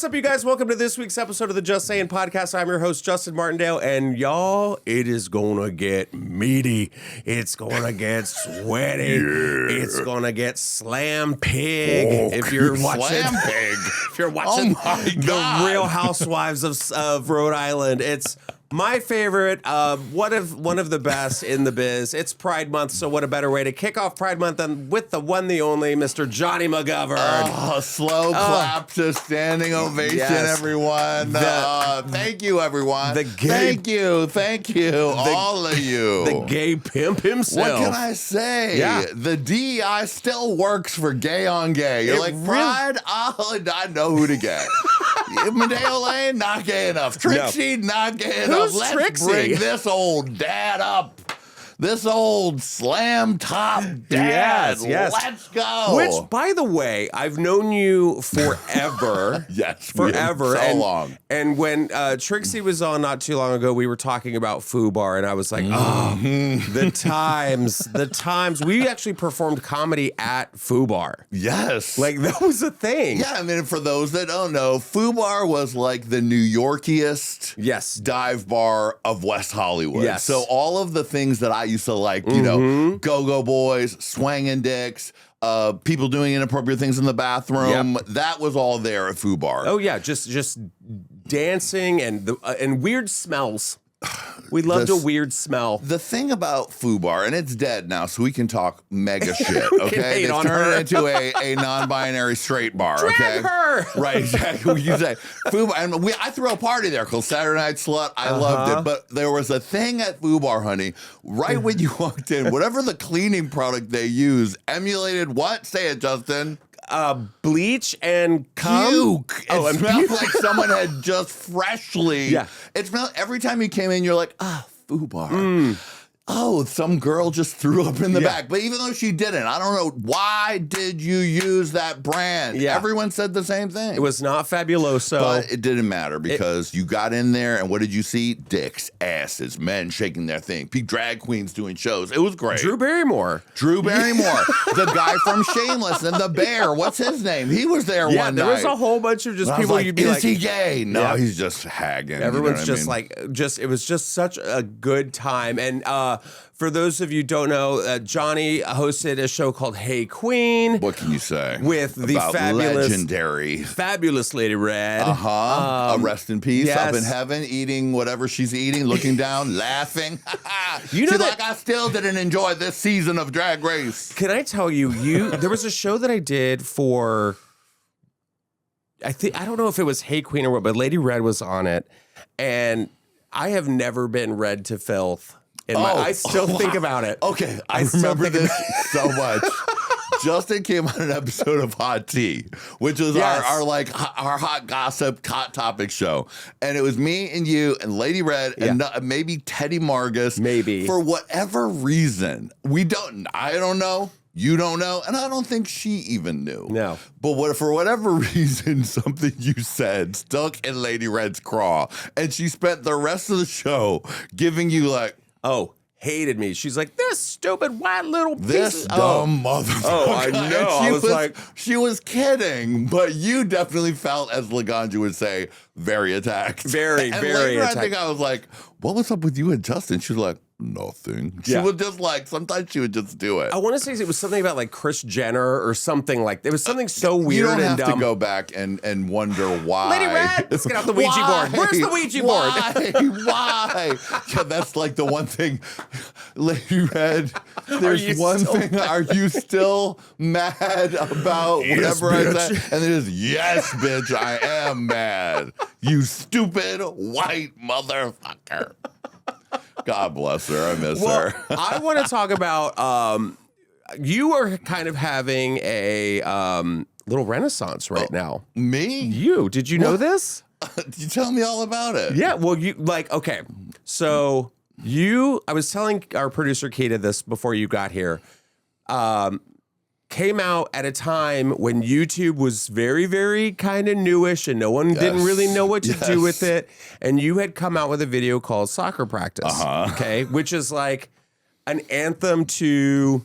What's up, you guys? Welcome to this week's episode of the Just Saying podcast. I'm your host, Justin Martindale, and y'all, it is gonna get meaty. It's gonna get sweaty. Yeah. It's gonna get slam pig. If you're watching Slam pig. If you're watching the Real Housewives of Rhode Island, it's my favorite, one of the best in the biz. It's Pride Month, so what a better way to kick off Pride Month than with the one, the only, Mr. Johnny McGovern. Oh, slow clap to standing ovation, everyone. Thank you, everyone. Thank you, all of you. The gay pimp himself. What can I say? Yeah. The DEI still works for gay on gay. You're like, Pride, I know who to get. Mateo Lane, not gay enough. Trixie, not gay enough. Let's Trixie? bring this old dad up. This old slam top dad. Yes. Let's go. Which, by the way, I've known you forever. Yes, forever. So long. And when Trixie was on not too long ago, we were talking about FUBAR, and I was like, the times. We actually performed comedy at FUBAR. Yes. Like, that was a thing. Yeah, I mean, for those that don't know, FUBAR was like the New Yorkiest dive bar of West Hollywood. Yes. So all of the things that I used to like, you know, go-go boys, swanging dicks, people doing inappropriate things in the bathroom, that was all there at FUBAR. Oh, yeah, just dancing and weird smells. We loved a weird smell. The thing about FUBAR, and it's dead now, so we can talk mega shit, okay? It's turned it into a non-binary straight bar, okay? Drag her! Right, exactly. We can say FUBAR, and I threw a party there called Saturday Night Slut. I loved it, but there was a thing at FUBAR, honey. Right when you walked in, whatever the cleaning product they used emulated what? Say it, Justin. Bleach and cum. Puke. It smelled like someone had just freshly. Yeah. It smelled every time you came in. You're like, FUBAR. Oh, some girl just threw up in the back. But even though she didn't, I don't know, why did you use that brand? Yeah. Everyone said the same thing. It was not Fabuloso. But it didn't matter because you got in there and what did you see? Dicks, asses, men shaking their thing, drag queens doing shows. It was great. Drew Barrymore. The guy from Shameless and the bear. What's his name? He was there one night. There was a whole bunch of just people you'd be like, is he gay? No, he's just hagging. Everyone's just like, it was just such a good time. And for those of you who don't know, Johnny hosted a show called Hey Queen. What can you say? With the fabulous Lady Red. Rest in peace. Up in heaven, eating whatever she's eating, looking down, laughing. You know like, I still didn't enjoy this season of Drag Race. Can I tell you, there was a show that I did for, I don't know if it was Hey Queen or what, but Lady Red was on it. And I have never been read to filth. I still think about it. Okay, I remember this so much. Justin came on an episode of Hot Tea, which was our hot gossip, hot topic show. And it was me and you and Lady Red and maybe Teddy Margus. Maybe. For whatever reason. I don't know. You don't know, and I don't think she even knew. No. But for whatever reason, something you said stuck in Lady Red's craw, and she spent the rest of the show giving you like, hated me. She's like, this stupid white little piece this dumb motherfucker. Oh, I know. She was kidding, but you definitely felt, as Laganja would say, very attacked. Very attacked. I think I was like, what was up with you and Justin? She was like, nothing. She would just sometimes she would just do it. I want to say it was something about like Kris Jenner or something like, it was something so weird you don't and have dumb. to go back and wonder why. Lady Red, let's get out the Ouija board. Where's the Ouija board? Why? Yeah, that's like the one thing. Lady Red, there's one thing. Are you still mad about whatever I said? And it is, yes, bitch, I am mad. You stupid white motherfucker. God bless her. I miss her. I want to talk about, you are kind of having a little renaissance right now. Me? Did you know this? You tell me all about it. Yeah, well, okay. So I was telling our producer Keida this before you got here, came out at a time when YouTube was very, very kind of newish and no one didn't really know what to do with it. And you had come out with a video called Soccer Practice, okay? Which is like an anthem to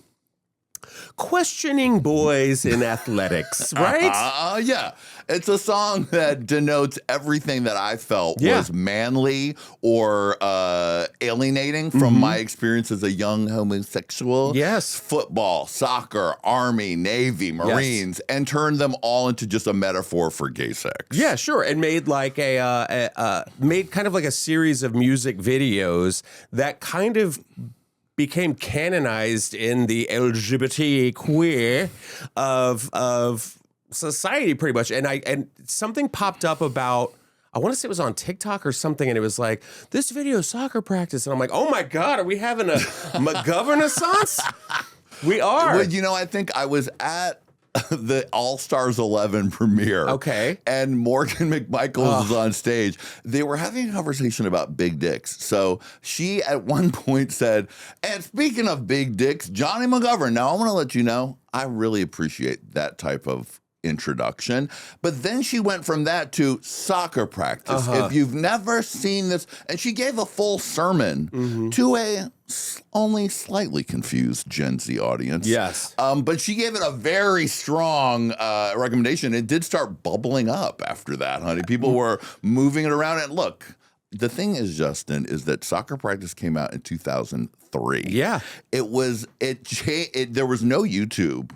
questioning boys in athletics, right? Yeah. It's a song that denotes everything that I felt was manly or alienating from my experience as a young homosexual. Yes. Football, soccer, Army, Navy, Marines, and turned them all into just a metaphor for gay sex. Yeah, sure. And made like made kind of like a series of music videos that kind of became canonized in the LGBT queer of society, pretty much. And something popped up about, I want to say it was on TikTok or something, and it was like, this video is soccer practice. And I'm like, oh my God, are we having a McGovern-assance? We are. Well, you know, I think I was at the All-Stars 11 premiere. Okay. And Morgan McMichael was on stage. They were having a conversation about big dicks. So she at one point said, and speaking of big dicks, Johnny McGovern. Now, I want to let you know, I really appreciate that type of introduction. But then she went from that to soccer practice. If you've never seen this, and she gave a full sermon to a only slightly confused Gen Z audience. Yes. But she gave it a very strong recommendation. It did start bubbling up after that, honey. People were moving it around. And look, the thing is, Justin, is that soccer practice came out in 2003. Yeah. There was no YouTube.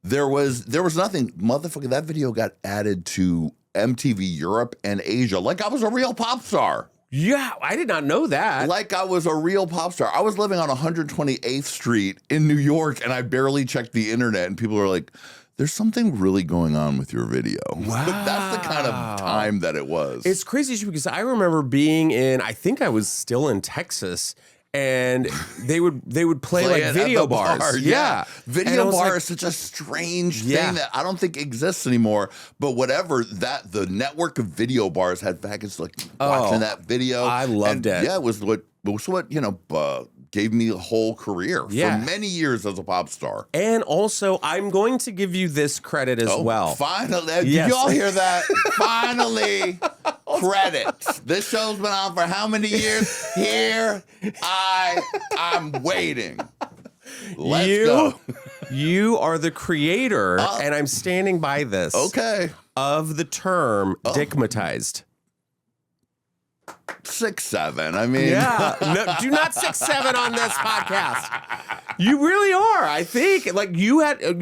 There was nothing. Motherfucker, that video got added to MTV Europe and Asia like I was a real pop star. Yeah, I did not know that. Like I was a real pop star. I was living on 128th Street in New York, and I barely checked the internet, and people were like, there's something really going on with your video. Wow. That's the kind of time that it was. It's crazy because I remember being in, I think I was still in Texas, and they would play like video bars. Bar. Yeah. Video bar is such a strange thing that I don't think exists anymore. But whatever, the network of video bars had faggots like watching that video. I loved it. Yeah, it was what you know, gave me a whole career for many years as a pop star. And also, I'm going to give you this credit as well. Finally. Did y'all hear that? Finally, credits. This show's been on for how many years? Here I'm waiting. Let's go. You are the creator, and I'm standing by this. Okay. Of the term dickmatized. 6'7". I mean, yeah. No, do not 6'7" on this podcast. You really are. I think like you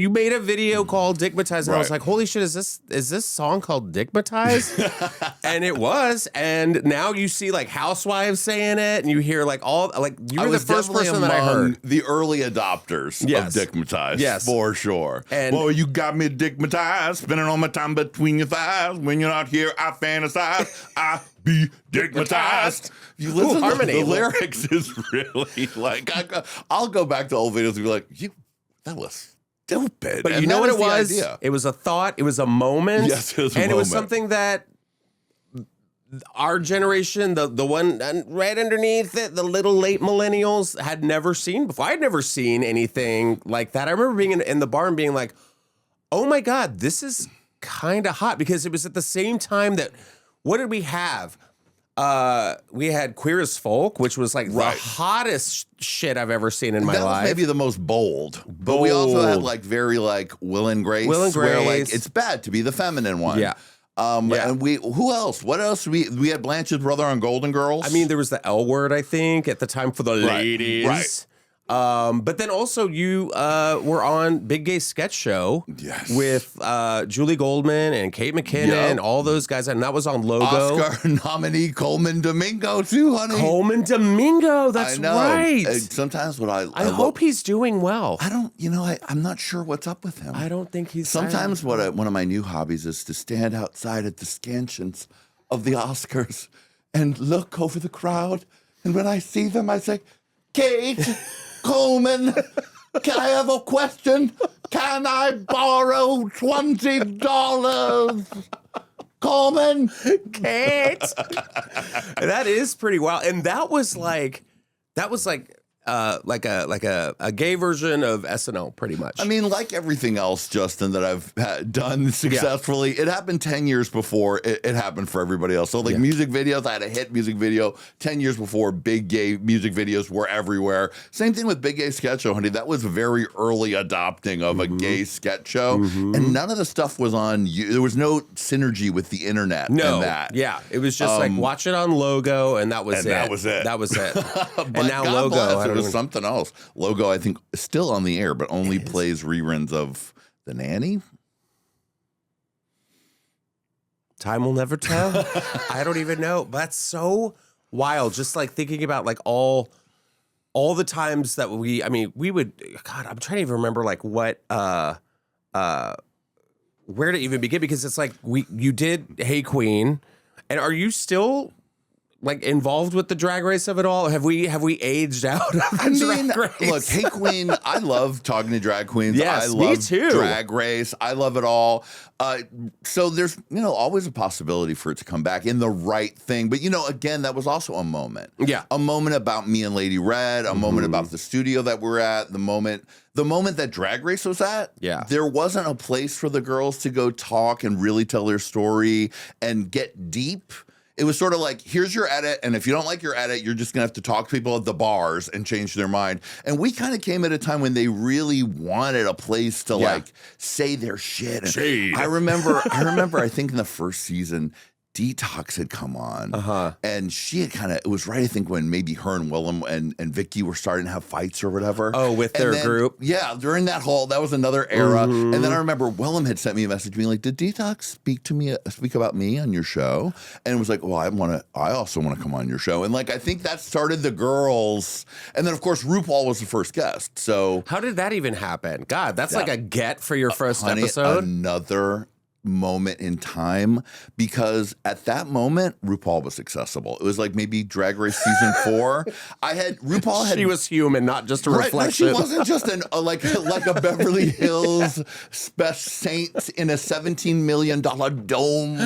made a video called Dickmatized, and I was like, holy shit, is this song called Dickmatized? And it was. And now you see like housewives saying it, and you hear like you were the first person that I heard. The early adopters of Dickmatized. Yes, for sure. And boy, you got me dickmatized, spending all my time between your thighs. When you're not here, I fantasize. I be dickmatized. You listen to the lyrics is really like, I'll go back to old videos and be like, that was stupid. But you know what it was? It was a thought. It was a moment. Yes, it was a moment. And it was something that our generation, the one right underneath it, the little late millennials had never seen before. I'd never seen anything like that. I remember being in the bar and being like, oh my God, this is kind of hot, because it was at the same time that, what did we have? We had Queer as Folk, which was like the hottest shit I've ever seen in my life. That was maybe the most bold. But we also had like very like Will and Grace. Where like it's bad to be the feminine one. Yeah. And who else? What else? We had Blanche's brother on Golden Girls. I mean, there was the L Word, I think, at the time for the ladies. Right. But then also you were on Big Gay Sketch Show with Julie Goldman and Kate McKinnon, all those guys, and that was on Logo. Oscar nominee Coleman Domingo too, honey. Coleman Domingo, that's right. Sometimes I hope he's doing well. I don't, I'm not sure what's up with him. I don't think he's. Sometimes one of my new hobbies is to stand outside at the scansions of the Oscars and look over the crowd, and when I see them, I say, Kate. Coleman, can I have a question? Can I borrow $20? Coleman? Kate. That is pretty wild. And that was like like a gay version of SNL, pretty much. I mean, like everything else, Justin, that I've done successfully, it happened 10 years before it happened for everybody else. So, like music videos, I had a hit music video 10 years before big gay music videos were everywhere. Same thing with Big Gay Sketch Show, honey. That was very early adopting of a gay sketch show. And none of the stuff was on you. There was no synergy with the internet in that. Yeah. It was just like watch it on Logo, and that was it. That was it. That was it. But and now God Logo, bless, it was something else. Logo, I think, is still on the air, but only plays reruns of The Nanny. Time will never tell. I don't even know. But that's so wild. Just like thinking about like all the times that we would, God, I'm trying to even remember like what, where to even begin, because it's like you did Hey Queen, and are you still like involved with the drag race of it all? Have we aged out of the drag race? Look, Hey Queen, I love talking to drag queens. Yes, I love me too. Drag race. I love it all. So there's, always a possibility for it to come back in the right thing. But, again, that was also a moment. Yeah. A moment about me and Lady Red, a moment about the studio that we're at, the moment that Drag Race was at. Yeah. There wasn't a place for the girls to go talk and really tell their story and get deep. It was sort of like, here's your edit, and if you don't like your edit, you're just going to have to talk to people at the bars and change their mind. And we kind of came at a time when they really wanted a place to, like, say their shit. And I remember, I think in the first season, Detox had come on, and she had it was right, I think, when maybe her and Willem and Vicky were starting to have fights or whatever. Oh, with their group? Yeah, during that that was another era. And then I remember Willem had sent me a message being like, did Detox speak about me on your show? And it was like, well, I also want to come on your show. And like, I think that started the girls. And then, of course, RuPaul was the first guest. So how did that even happen? God, that's like a get for your first honey, episode. Another moment in time, because at that moment RuPaul was accessible. It was like maybe Drag Race season 4. She was human, not just a reflection. No, she wasn't just like a Beverly Hills saint in a $17 million dome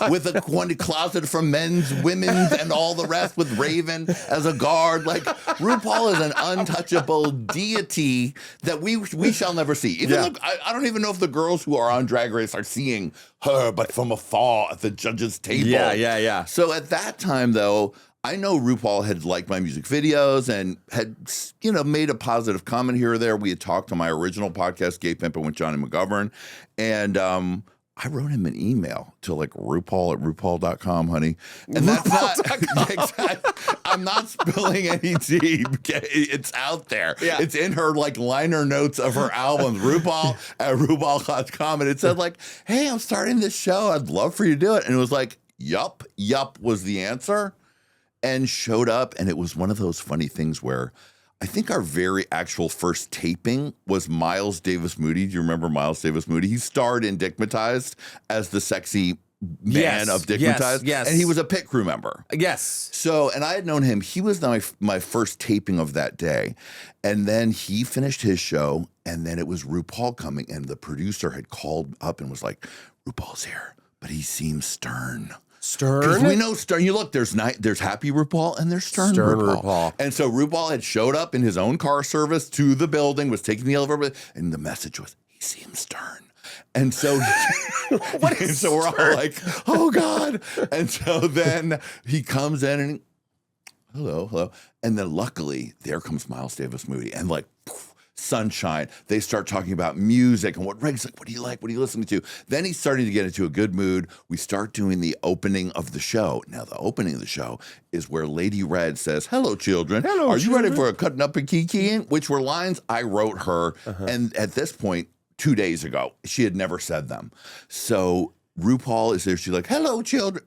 with a closet for men's, women's, and all the rest with Raven as a guard. Like, RuPaul is an untouchable deity that we shall never see. Look, I don't even know if the girls who are on Drag Race are seeing her, but from afar at the judges' table. Yeah. So at that time, though, I know RuPaul had liked my music videos and had, made a positive comment here or there. We had talked on my original podcast, Gay Pimpin' with Johnny McGovern, and I wrote him an email to like RuPaul at RuPaul.com, honey. And that's not, I'm not spilling any tea. It's out there. Yeah. It's in her like liner notes of her albums, RuPaul at RuPaul.com. And it said like, hey, I'm starting this show. I'd love for you to do it. And it was like, yup was the answer, and showed up. And it was one of those funny things where I think our very actual first taping was Miles Davis Moody. Do you remember Miles Davis Moody? He starred in Dickmatized as the sexy man of Dickmatized. Yes. And he was a pit crew member. Yes. So, and I had known him. He was my first taping of that day. And then he finished his show, and then it was RuPaul coming, and the producer had called up and was like, RuPaul's here, but he seems stern. Because we know Stern. You look, there's Happy RuPaul and there's Stern RuPaul. And so RuPaul had showed up in his own car service to the building, was taking the elevator, and the message was, he seems stern. And so, so we're all like, oh God. And so then he comes in and hello. And then luckily there comes Miles Davis Moody, and like, poof, sunshine. They start talking about music and what Reg's like, what do you like? What are you listening to? Then he's starting to get into a good mood. We start doing the opening of the show. Now, the opening of the show is where Lady Red says, hello, children. Are you ready for a cutting up and kikiing? Which were lines I wrote her. And at this point, 2 days ago, she had never said them. So RuPaul is there. She's like, hello, children.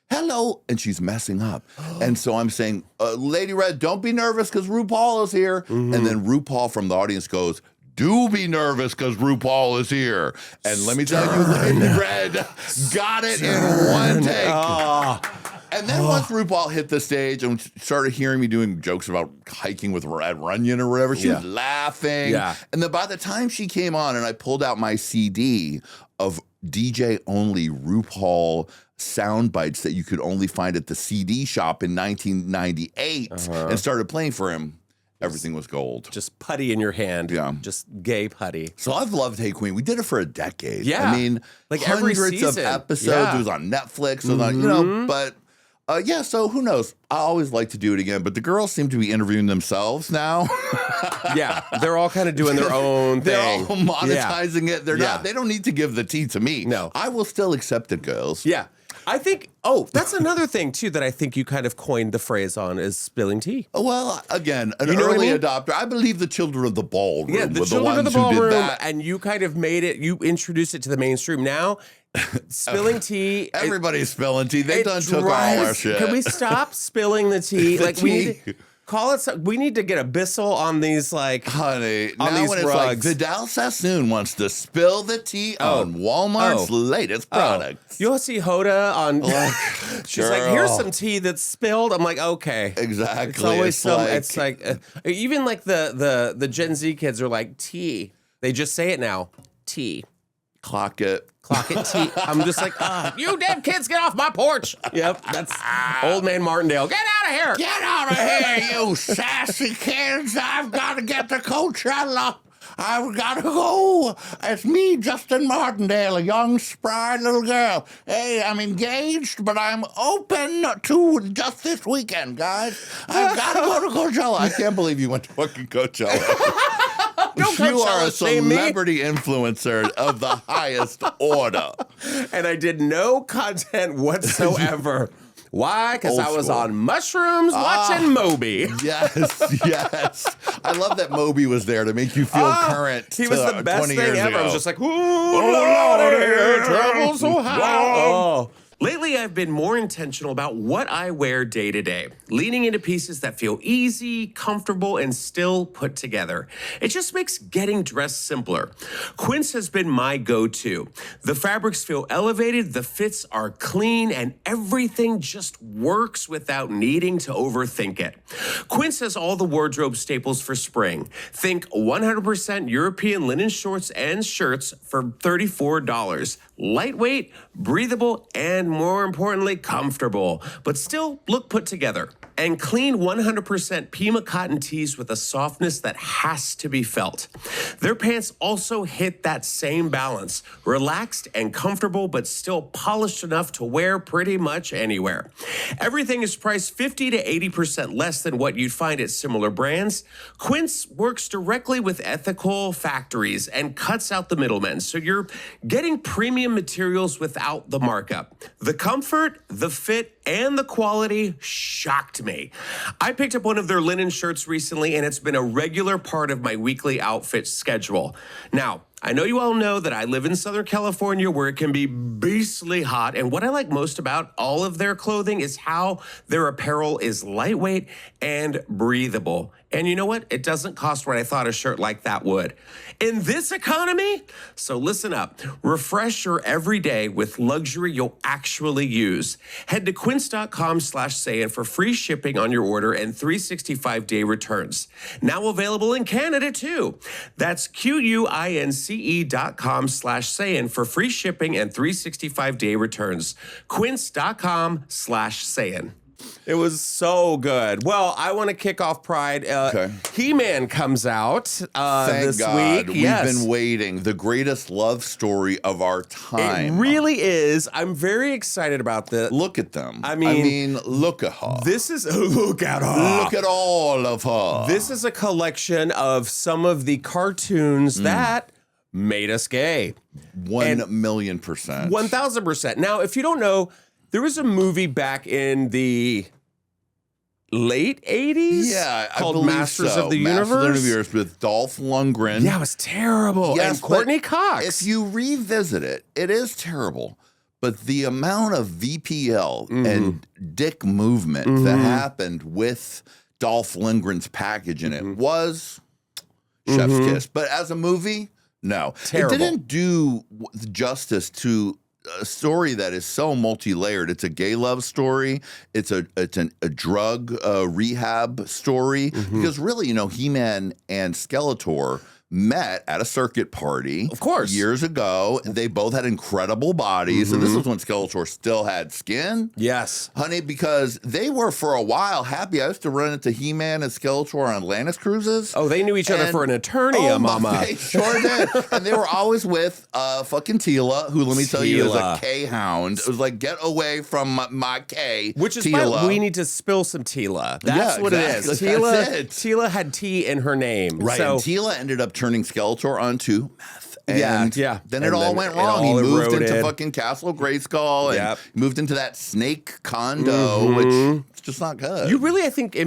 Hello. And she's messing up. And so I'm saying, Lady Red, don't be nervous because RuPaul is here. And then RuPaul from the audience goes, do be nervous because RuPaul is here. And let me tell you, Lady Red got it in one take. And then once RuPaul hit the stage and started hearing me doing jokes about hiking with Red Runyon or whatever, she was laughing. And then by the time she came on and I pulled out my CD of DJ-only RuPaul sound bites that you could only find at the CD shop in 1998 and started playing for him, everything was gold. Just putty in your hand. Yeah. Just gay putty. So I've loved Hey Queen. We did it for a decade. Yeah. I mean, like every hundreds of season. episodes. Yeah. It was on Netflix. It was on, you know, but yeah, so who knows? I always like to do it again, but the girls seem to be interviewing themselves now. Yeah, they're all kind of doing their own They're thing. all monetizing it. They're not. They don't need to give the tea to me. No. I will still accept it, girls. Yeah. I think, that's another thing, too, that I think you kind of coined the phrase on is spilling tea. Well, again, an You know what I early mean? adopter. I believe the children of the ballroom Yeah, the were children of ones the who did ballroom, that. and you kind of made it, you introduced it to the mainstream. Now, spilling tea. Everybody's spilling tea. They it done took all our drives- shit. Can we stop spilling the tea? The like, we need tea. to call it, we need to get a Bissell on these, like, Honey, on now these when it's like rugs. Vidal Sassoon wants to spill the tea on Walmart's latest products. You'll see Hoda on. She's like, here's some tea that's spilled. I'm like, okay. Exactly. It's always it's like even like the Gen Z kids are like tea. They just say it now. Tea. Clock it. Clock it tea. I'm just like, you damn kids, get off my porch. Yep, that's old man Martindale. Get out of here. Get out of here, you sassy kids. I've got to get to Coachella. I've got to go. It's me, Justin Martindale, a young, spry little girl. Hey, I'm engaged, but I'm open to just this weekend, guys. I've got to go to Coachella. I can't believe you went to fucking Coachella. You are a celebrity influencer of the highest order. And I did no content whatsoever. Why? Because Old I was school. on mushrooms watching Moby. Yes, yes. I love that Moby was there to make you feel current. He was to the best 20 thing years ever. I ago. was just like, ooh, Lord, here, trouble so high. Oh. Lately, I've been more intentional about what I wear day to day, leaning into pieces that feel easy, comfortable, and still put together. It just makes getting dressed simpler. Quince has been my go-to. The fabrics feel elevated, the fits are clean, and everything just works without needing to overthink it. Quince has all the wardrobe staples for spring. Think 100% European linen shorts and shirts for $34. Lightweight, breathable, and more importantly, comfortable, but still look put together. And clean 100% Pima cotton tees with a softness that has to be felt. Their pants also hit that same balance, relaxed and comfortable, but still polished enough to wear pretty much anywhere. Everything is priced 50 to 80% less than what you'd find at similar brands. Quince works directly with ethical factories and cuts out the middlemen, so you're getting premium materials without the markup. The comfort, the fit, and the quality shocked me. I picked up one of their linen shirts recently, and it's been a regular part of my weekly outfit schedule. Now, I know you all know that I live in Southern California where it can be beastly hot, and what I like most about all of their clothing is how their apparel is lightweight and breathable. And you know what? It doesn't cost what I thought a shirt like that would. In this economy? So listen up. Refresh your everyday with luxury you'll actually use. Head to quince.com/sayin for free shipping on your order and 365-day returns. Now available in Canada too. That's QUINCE.com/sayin for free shipping and 365-day returns. Quince.com/sayin. It was so good. Well, I want to kick off Pride. He-Man comes out Thank this God. week. We've been waiting. The greatest love story of our time. It really is. I'm very excited about this. Look at them. I mean, look at her. This is look at her. Look at all of her. This is a collection of some of the cartoons that made us gay. 1,000,000%. 1,000%. Now, if you don't know, there was a movie back in the late 80s called Masters of the Universe. Masters of the Universe with Dolph Lundgren. Yeah, it was terrible. Yes, and Courtney but Cox. If you revisit it, it is terrible. But the amount of VPL and dick movement that happened with Dolph Lundgren's package in it was chef's kiss. But as a movie, no. Terrible. It didn't do justice to a story that is so multi-layered. It's a gay love story. It's a drug rehab story. Because really, He-Man and Skeletor met at a circuit party. Of course. Years ago. They both had incredible bodies. And this was when Skeletor still had skin. Yes. Honey, because they were for a while happy. I used to run into He-Man and Skeletor on Atlantis cruises. Oh, they knew each other for an eternity, mama. They sure did. And they were always with fucking Tila, who, let me tell you, is a K-hound. It was like, get away from my K, Which is Tila. why we need to spill some Tila. That's what it is. Tila had T in her name. Right, So, and Tila ended up turning Skeletor onto meth. And yeah. Then it all went wrong. He moved into fucking Castle Grayskull and moved into that snake condo, which is just not good. You really, I think,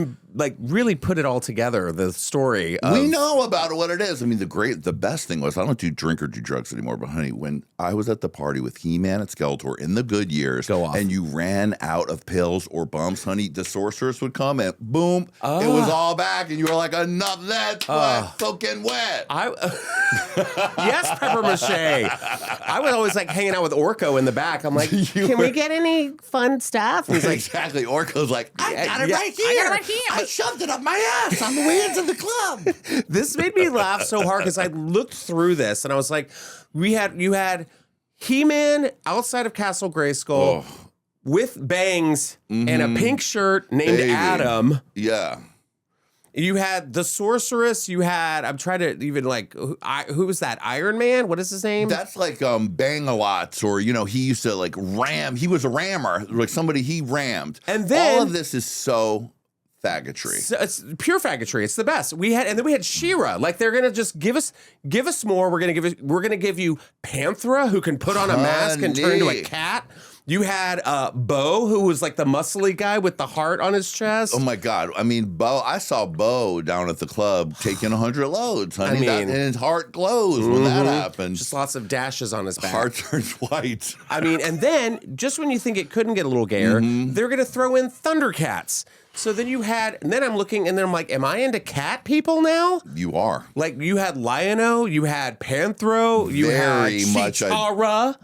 really put it all together, the story. We know about what it is. I mean, the best thing was, I don't do drink or do drugs anymore, but honey, when I was at the party with He-Man and Skeletor in the good years, and you ran out of pills or bumps, honey, the sorceress would come and boom, it was all back, and you were like, enough, that's soaking wet. Yes, Pepper Mache. I was always like hanging out with Orko in the back. I'm like, can we get any fun stuff? And he's like, exactly. Orko's like, I got it right here. I shoved it up my ass on the way into the club. This made me laugh so hard because I looked through this and I was like, you had He-Man outside of Castle Grayskull with bangs and a pink shirt named Adam. Yeah. You had the sorceress. You had, I'm trying to even who was that? Iron Man? What is his name? That's like Bang-a-Lots, or, he used to like ram. He was a rammer, like somebody he rammed. And then all of this is so faggotry. So it's pure faggotry. It's the best. And then we had She-Ra. Like, they're gonna just give us more. We're gonna give you Panthera, who can put on a mask and turn into a cat. You had Bo, who was like the muscly guy with the heart on his chest. Oh my God. I mean, Bo, I saw Bo down at the club taking 100 loads, honey. And his heart glows when that happens. Just lots of dashes on his back. Heart turns white. I mean, and then just when you think it couldn't get a little gayer, they're going to throw in Thundercats. So then and then I'm looking, and then I'm like, am I into cat people now? You are. Like, you had Lion-O, you had Panthro, you had Cheetara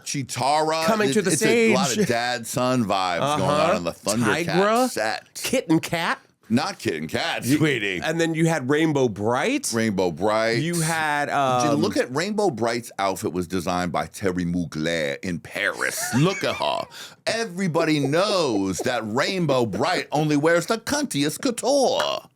coming to the stage. A lot of dad-son vibes going on in the Thundercat set. Kitten Cat. Not Kitten Cat, sweetie. And then you had Rainbow Bright. Rainbow Bright. You had... look at Rainbow Bright's outfit was designed by Terry Mugler in Paris. Look at her. Everybody knows that Rainbow Bright only wears the cuntiest couture.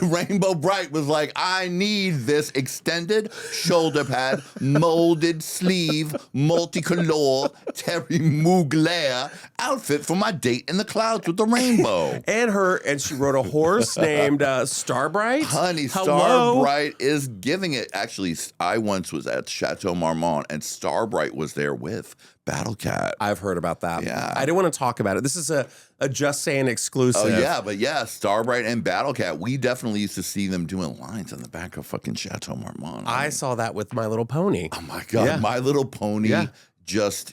Rainbow Bright was like, I need this extended shoulder pad, molded sleeve, multicolor, Terry Mugler outfit for my date in the clouds with the rainbow. And she rode a horse named Starbright. Honey, Starbright is giving it. Actually, I once was at Chateau Marmont, and Starbright was there with Battle Cat. I've heard about that. Yeah. I didn't want to talk about it. This is a Just Saying exclusive. Oh, yeah, but yeah, Starbright and Battle Cat, we definitely used to see them doing lines on the back of fucking Chateau Marmont. I saw that with My Little Pony. Oh, my God. Yeah. My Little Pony. Yeah.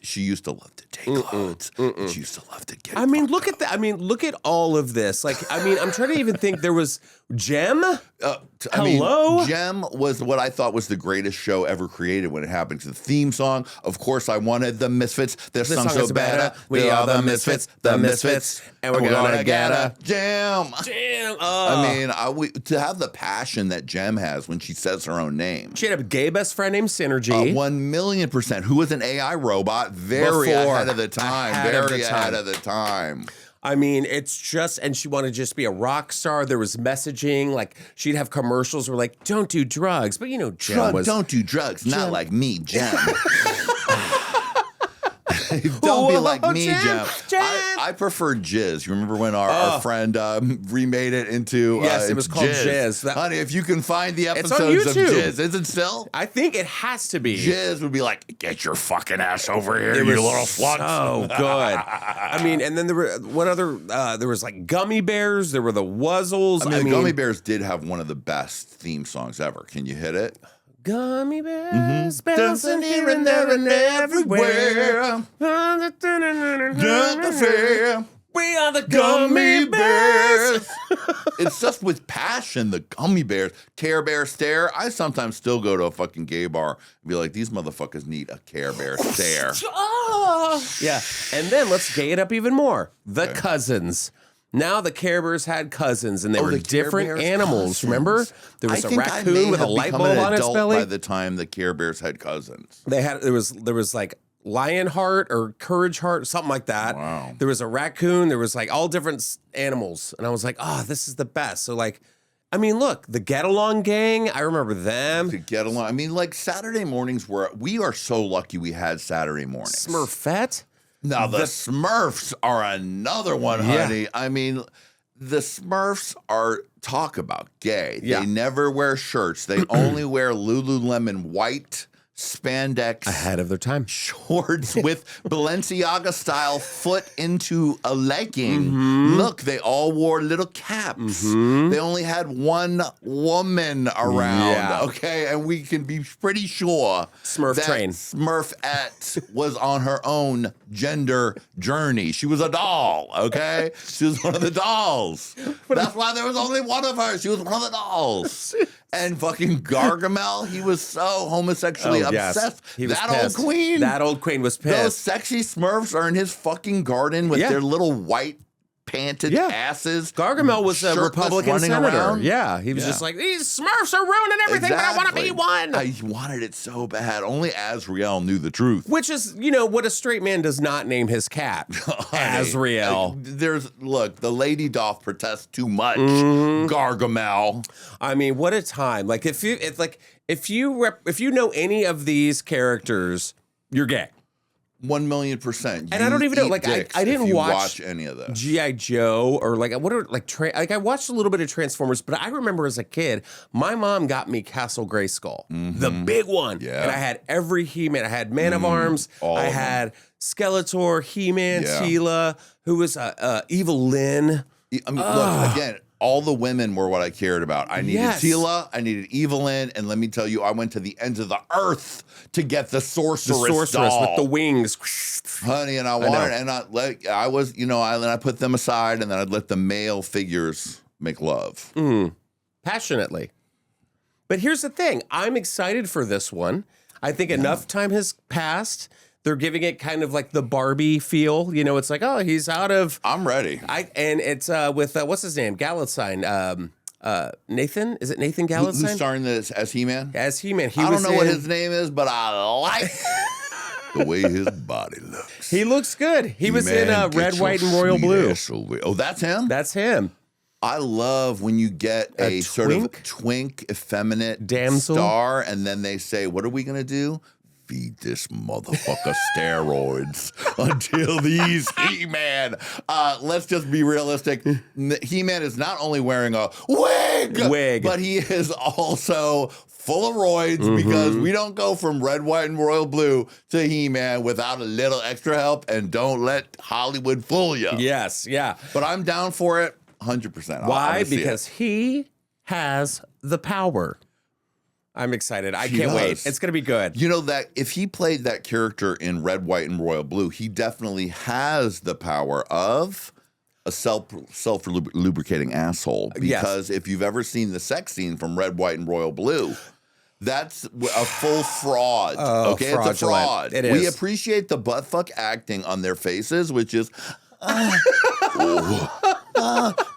She used to love to take loads. And she used to love to get look at that. I mean, look at all of this. Like, I'm trying to even think. There was Gem. Hello? Gem was what I thought was the greatest show ever created when it happened. The theme song, of course, I wanted the Misfits. Their song so better. We are the Misfits, and we're gonna get a Gem. Gem. I mean, to have the passion that Gem has when she says her own name. She had a gay best friend named Synergy. 1,000,000%. Who was an AI robot, very ahead of the time. Very ahead of the time. I mean, it's just, and she wanted to just be a rock star. There was messaging, like she'd have commercials where like, don't do drugs. But Gem was... Don't do drugs, not like me, Gem. Don't be like me, Gem. I prefer Jizz. You remember when our friend remade it into yes, it was called Jizz. Honey, if you can find the episodes of Jizz, is it still? I think it has to be. Jizz would be like, get your fucking ass over here, you little slut. So good. I mean, and then there were there was like Gummy Bears. There were the Wuzzles. I mean, Gummy Bears did have one of the best theme songs ever. Can you hit it? Gummy bears bouncing here and there and everywhere. We are the Gummy Bears. It's just with passion, the Gummy Bears. Care Bear Stare. I sometimes still go to a fucking gay bar and be like, these motherfuckers need a Care Bear Stare. Yeah. And then let's gay it up even more. The Cousins. Now the Care Bears had cousins, and they were the Care different Bears animals. cousins. Remember, there was I a think I may raccoon with a have light become bulb an on its adult belly. by the time the Care Bears had cousins. They had there was like Lionheart or Courage Heart, something like that. Wow. There was a raccoon. There was like all different animals, and I was like, oh, this is the best. So like, I mean, look, the Get Along Gang. I remember them. To get along, I mean, like Saturday mornings we are so lucky we had Saturday mornings. Smurfette. Now the Smurfs are another one, honey. I mean, the Smurfs are talk about gay. Yeah. They never wear shirts. They only wear Lululemon white spandex Ahead of their time. shorts with Balenciaga style foot into a legging. Look, they all wore little caps. They only had one woman around. Yeah. Okay, and we can be pretty sure Smurf that train. Smurfette was on her own gender journey. She was a doll. Okay, she was one of the dolls. That's why there was only one of her. She was one of the dolls. And fucking Gargamel, he was so homosexually obsessed. He was that pissed. old queen. That old queen was Those pissed. sexy Smurfs are in his fucking garden with their little white panted asses. Gargamel was a shirtless, Republican running senator. around. Yeah, he was just like, these Smurfs are ruining everything, but I want to be one. I wanted it so bad. Only Azrael knew the truth. Which is, you know, what a straight man does not name his cat. Azrael. Look, the lady doth protest too much. Mm-hmm. Gargamel. I mean, what a time! Like if you know any of these characters, you're gay. 1,000,000%. And I don't even know, like, I didn't watch any of this. G.I. Joe or like I watched a little bit of Transformers, but I remember as a kid, my mom got me Castle Grayskull, the big one. Yeah. And I had every He-Man. I had Man of Arms. I had Skeletor, He-Man, Teela, who was Evil Lyn. I mean, look, again, all the women were what I cared about. I needed Teela, I needed Evelyn, and let me tell you, I went to the ends of the earth to get the sorceress doll. With the wings. Honey, and I was, you know, I put them aside, and then I'd let the male figures make love. Passionately. But here's the thing. I'm excited for this one. I think enough time has passed. They're giving it kind of like the Barbie feel. You know, it's like, oh, he's out of... I'm ready. And it's with, what's his name? Galitzine. Nathan? Is it Nathan Galitzine? Who's starring this as He-Man? As He-Man. I don't know what his name is, but I like the way his body looks. He looks good. He was in Red, White, and Royal Blue. Oh, that's him? That's him. I love when you get a sort of twink, effeminate damsel star, and then they say, what are we going to do? Feed this motherfucker steroids until these He-Man. Let's just be realistic. He-Man is not only wearing a wig, but he is also full of roids because we don't go from Red, White, and Royal Blue to He-Man without a little extra help, and don't let Hollywood fool you. Yes, yeah. But I'm down for it 100%. Why? Because he has the power. I'm excited. I can't wait. It's going to be good. You know that if he played that character in Red, White, and Royal Blue, he definitely has the power of a self-lubricating asshole. Because if you've ever seen the sex scene from Red, White, and Royal Blue, that's a full fraud. Okay, fraudulent. It's a fraud. It is. We appreciate the buttfuck acting on their faces, which is...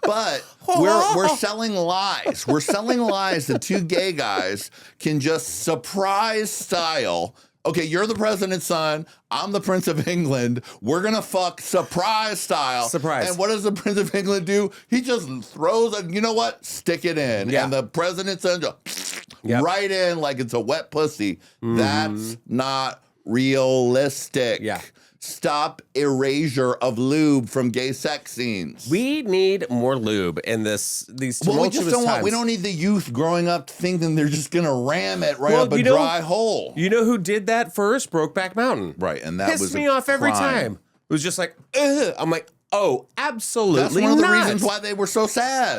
but we're selling lies. We're selling lies that two gay guys can just surprise style. Okay, you're the president's son. I'm the Prince of England. We're going to fuck surprise style. Surprise. And what does the Prince of England do? He just throws it, you know what? Stick it in. Yeah. And the president's son just right in like it's a wet pussy. That's not realistic. Yeah. Stop erasure of lube from gay sex scenes. We need more lube in these tumultuous we just don't times. we don't need the youth growing up thinking they're just going to ram it right up a dry hole. You know who did that first? Brokeback Mountain. Right, and that pissed me off every time. It was just like, ugh. I'm like, oh, absolutely That's one of the not. reasons why they were so sad.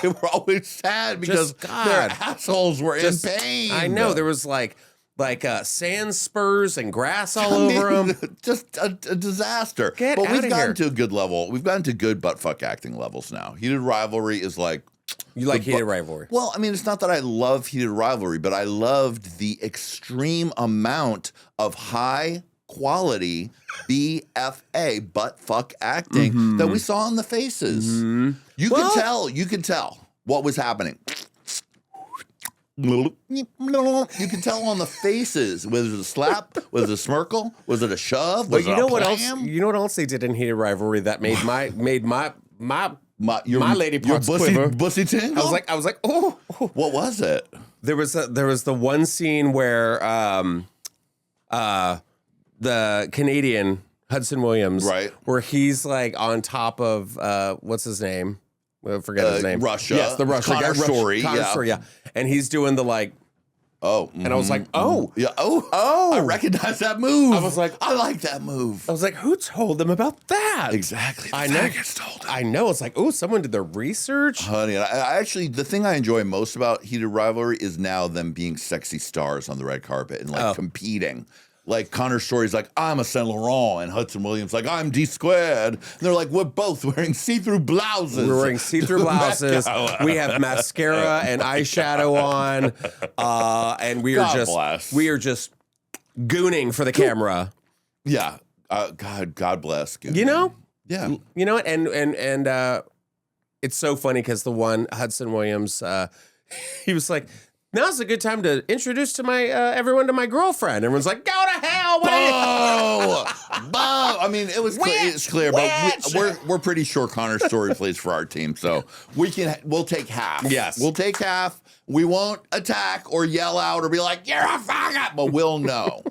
They were always sad because their assholes were in pain. I know. There was like sand spurs and grass all over them. Just a disaster. But we've gotten to a good level. We've gotten to good buttfuck acting levels now. Heated Rivalry is like... You like Heated Rivalry? Well, I mean, it's not that I love Heated Rivalry, but I loved the extreme amount of high quality BFA, butt fuck acting that we saw in the faces. You could tell what was happening. You can tell on the faces. Was it a slap? Was it a smirkle? Was it a shove? Was you know what else? You know what else they did in Heated Rivalry that made my lady parts quiver? Bussy tingle? I was like, oh. What was it? There was the one scene where the Canadian Hudson Williams, right, where he's like on top of what's his name? I forget his name. Russia. Yes, the Russia guy. Story. Connor Story, yeah. And he's doing the like. And I was like, oh. Yeah. Oh. I recognize that move. I was like, I like that move. I was like, who told them about that? Exactly. I know. Told them. I know. It's like, oh, someone did their research. Honey, I actually, the thing I enjoy most about Heated Rivalry is now them being sexy stars on the red carpet and like competing. Like Connor Story's like, I'm a Saint Laurent, and Hudson Williams like, I'm D squared. And they're like, we're both wearing see-through blouses. We're wearing see-through blouses. We have mascara and eyeshadow on, and we are just gooning for the camera. Yeah, God bless. Gooning. You know, yeah, you know what, and it's so funny because the one Hudson Williams, he was like, now's a good time to introduce to my everyone to my girlfriend. Everyone's like, go to hell. I mean, it's clear, but we're pretty sure Connor Story plays for our team, so we'll take half. Yes, we'll take half. We won't attack or yell out or be like, you're a faggot, but we'll know,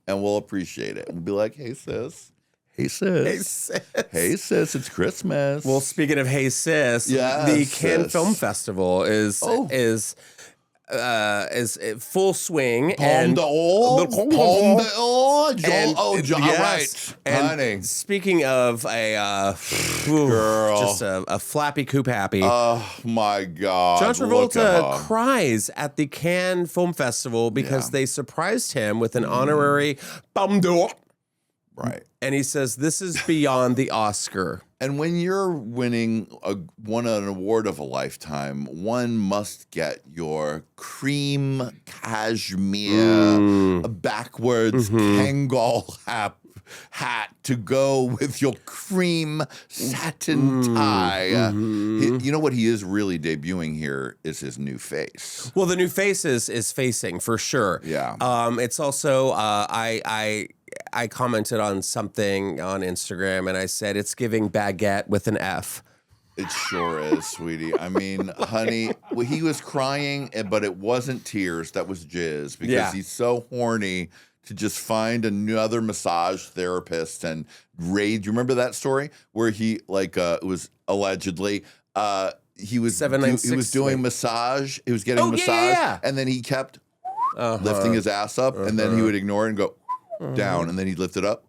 and we'll appreciate it. We'll be like, hey sis. Hey sis. Hey sis, it's Christmas. Well, speaking of hey sis, the Cannes Film Festival is full swing. Right. And speaking of a girl, just a flappy coop happy. Oh my God! John Travolta cries at the Cannes Film Festival because they surprised him with an honorary Palme d'Or. Right. And he says, this is beyond the Oscar. And when you're winning an award of a lifetime, one must get your cream cashmere backwards Kangol hat to go with your cream satin tie. You know what he is really debuting here is his new face. Well, the new face is facing for sure. Yeah. It's also I commented on something on Instagram and I said it's giving baguette with an F. It sure is, sweetie. I mean, honey, he was crying, but it wasn't tears. That was jizz because he's so horny to just find another massage therapist and raid. You remember that story where he it was allegedly he was doing massage. He was getting massage, and then he kept lifting his ass up, and then he would ignore it and go down, and then he'd lift it up,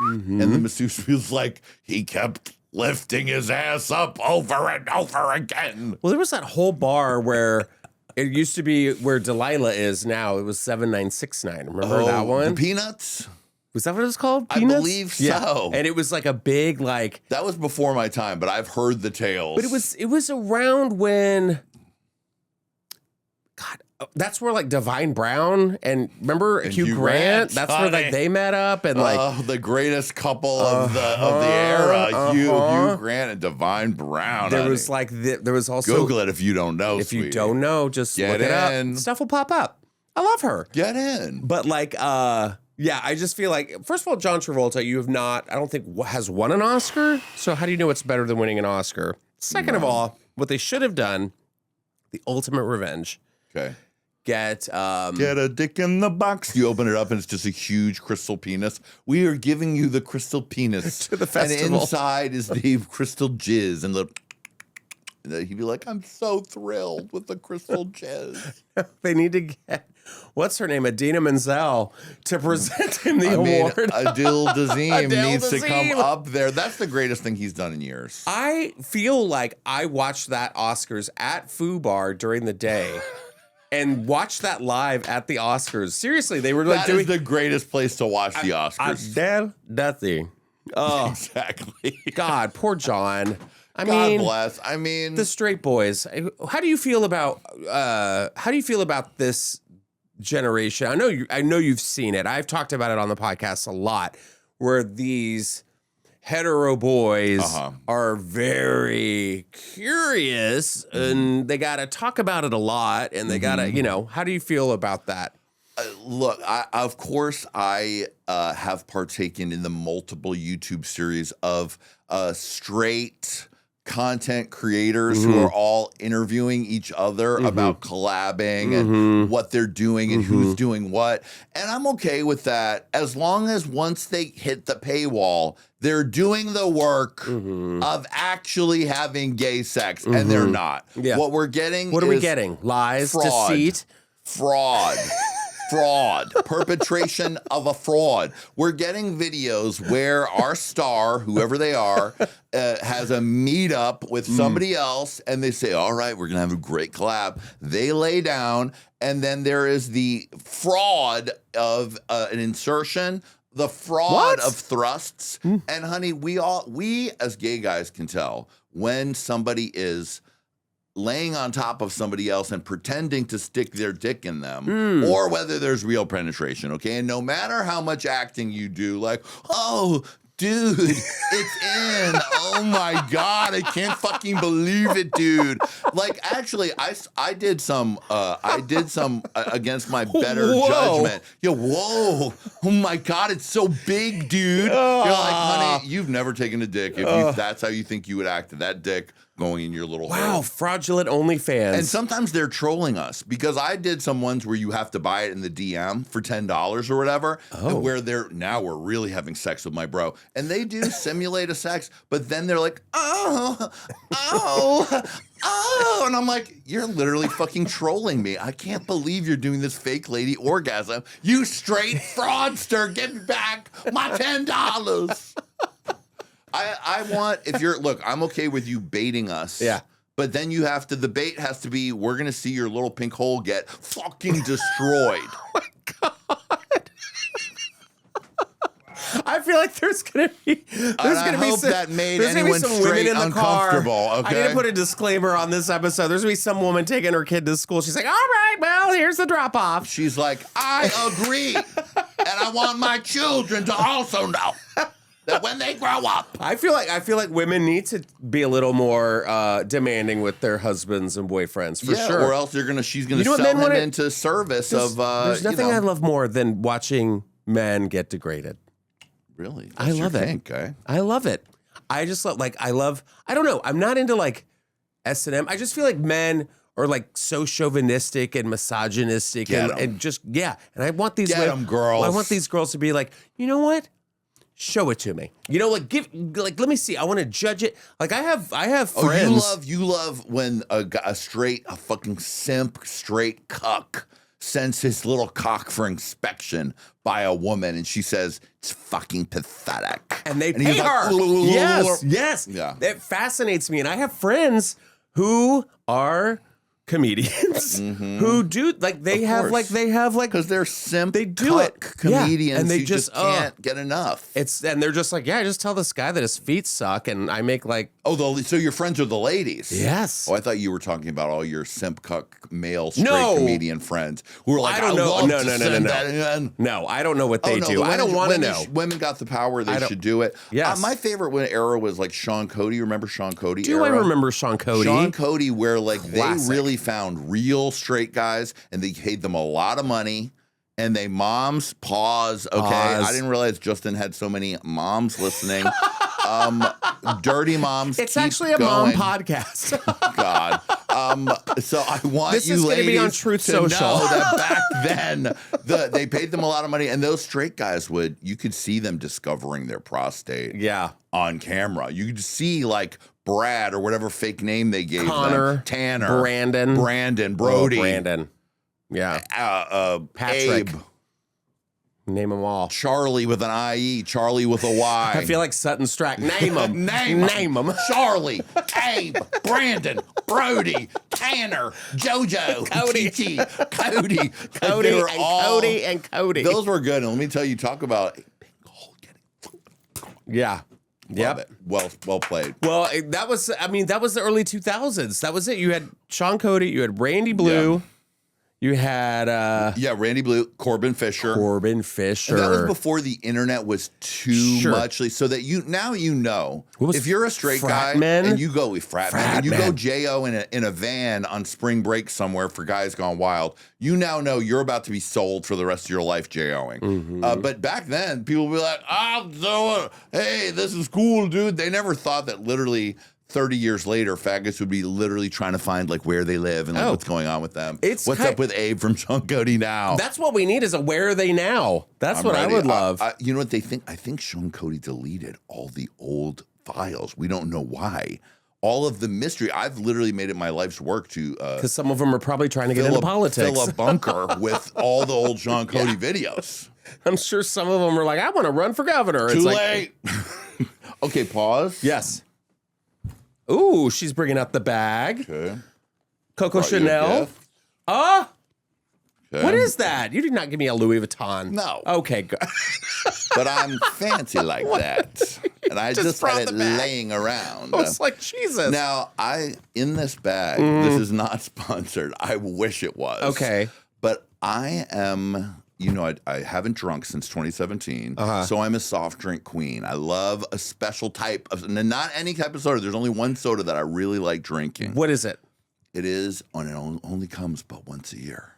and the masseuse was like, he kept lifting his ass up over and over again. Well, there was that whole bar where it used to be where Delilah is now. It was 7969. Remember that one? The Peanuts? Was that what it was called? Peanuts? I believe so. And it was like a big that was before my time, but I've heard the tales. But it was around when that's where like Divine Brown and remember Hugh Grant? That's where like they met up and the greatest couple of the era. Hugh Grant and Divine Brown. There was there was also Google it if you don't know. If you don't know, just look it up. Stuff will pop up. I love her. Get in. But I just feel like first of all, John Travolta, you have not, I don't think has won an Oscar. So how do you know it's better than winning an Oscar? Second of all, what they should have done, the ultimate revenge. Okay. Get a dick in the box. You open it up and it's just a huge crystal penis. We are giving you the crystal penis to the festival. And inside is the crystal jizz. And he'd be like, I'm so thrilled with the crystal jizz. They need to get, what's her name? Adina Menzel to present him the award. Adil Dazeem needs to come up there. That's the greatest thing he's done in years. I feel like I watched that Oscars at Foo Bar during the day. And watch that live at the Oscars. Seriously, they were like doing the greatest place to watch the Oscars. Adele Dazeem. Oh, exactly. God, poor John. God bless. I mean, the straight boys. How do you feel about this generation. I know you've seen it. I've talked about it on the podcast a lot, where these hetero boys are very curious and they got to talk about it a lot, and they got to, how do you feel about that? Look, of course, I have partaken in the multiple YouTube series of straight content creators who are all interviewing each other about collabing and what they're doing and who's doing what. And I'm okay with that as long as once they hit the paywall, they're doing the work of actually having gay sex, and they're not. Yeah. What we're getting What are we getting? Lies, fraud, deceit? Fraud. Perpetration of a fraud. We're getting videos where our star, whoever they are, has a meetup with somebody else, and they say, all right, we're going to have a great collab. They lay down, and then there is the fraud of an insertion, the fraud of thrusts. And honey, we as gay guys can tell when somebody is laying on top of somebody else and pretending to stick their dick in them, or whether there's real penetration, okay? And no matter how much acting you do, like, oh, dude, it's in. Oh my God, I can't fucking believe it, dude. Like, actually, I did some against my better judgment. Whoa, oh my God, it's so big, dude. You're like, honey, you've never taken a dick if that's how you think you would act to that dick going in your little hole. Fraudulent OnlyFans. And sometimes they're trolling us, because I did some ones where you have to buy it in the DM for $10 or whatever, where we're really having sex with my bro. And they do simulate a sex, but then they're like, oh. And I'm like, you're literally fucking trolling me. I can't believe you're doing this fake lady orgasm. You straight fraudster, give me back my $10. I want, I'm okay with you baiting us. Yeah. But then the bait has to be, we're going to see your little pink hole get fucking destroyed. Oh my God. I feel like there's going to be that made anyone straight uncomfortable. Okay? I need to put a disclaimer on this episode. There's going to be some woman taking her kid to school. She's like, all right, well, here's the drop off. She's like, I agree. And I want my children to also know that when they grow up. I feel like women need to be a little more demanding with their husbands and boyfriends, for sure. Or else she's gonna sell him into service of. There's nothing I love more than watching men get degraded. Really, I love it. Kink, eh? I love it. I just love I don't know. I'm not into like S&M. I just feel like men are like so chauvinistic and misogynistic and just And I want these girls. I want these girls to be like, you know what? Show it to me. Let me see. I want to judge it. Like I have friends. You love when a fucking simp, straight cuck sends his little cock for inspection by a woman, and she says it's fucking pathetic, and they pay her. Yes. Yeah. It fascinates me, and I have friends who are comedians who do they have because they're simp, they do it comedians, and they just can't get enough. And they're just like, I just tell this guy that his feet suck, and I make like so your friends are the ladies. Yes. I thought you were talking about all your simp cuck male straight comedian friends who are like, I don't know. No, I don't know what they do. I don't want to know. Women got the power; they should do it. Yes. My favorite era was like Sean Cody. Remember Sean Cody? Do I remember Sean Cody? Sean Cody, where they really found real straight guys, and they paid them a lot of money. And they pause. Okay, I didn't realize Justin had so many moms listening. Dirty moms. It's actually a mom podcast. God. So I want this is going to be on Truth Social. Know that back then they paid them a lot of money, and those straight guys you could see them discovering their prostate. Yeah. On camera, you could see like Brad or whatever fake name they gave Connor, them. Tanner, Brandon, Brody, Brandon. Yeah. Patrick. Abe. Name them all. Charlie with an IE. Charlie with a Y. I feel like Sutton Strack. Name them. Name them. Charlie, Abe, Brandon, Brody, Tanner, JoJo, Cody, Cody, and Cody. Those were good. And let me tell you, talk about yeah. Love it. Well played. Well, that was the early 2000s. That was it. You had Sean Cody, you had Randy Blue. Yeah. You had Randy Blue, Corbin Fisher. Corbin Fisher. And that was before the internet was too much, so that now you know if you're a straight guy and you go with frat men, and you go JO in a van on spring break somewhere for Guys Gone Wild, you now know you're about to be sold for the rest of your life JOing. But back then, people would be like, hey, this is cool, dude. They never thought that literally 30 years later, faggots would be literally trying to find like where they live and like what's going on with them. What's up with Abe from Sean Cody now? That's what we need is a where are they now? That's what I would love. You know what they think? I think Sean Cody deleted all the old files. We don't know why. All of the mystery. I've literally made it my life's work to because some of them are probably trying to get into politics. Fill a bunker with all the old Sean Cody videos. I'm sure some of them are like, I want to run for governor. Too late. Okay, pause. Yes. Ooh, she's bringing out the bag. Okay. Coco Chanel. Okay. What is that? You did not give me a Louis Vuitton. No. Okay, good. But I'm fancy like that. And I just had it laying around. I was like, Jesus. Now, in this bag, this is not sponsored. I wish it was. Okay. But I am... I haven't drunk since 2017, so I'm a soft drink queen. I love a special type of, not any type of soda. There's only one soda that I really like drinking. What is it? It is, and it only comes but once a year.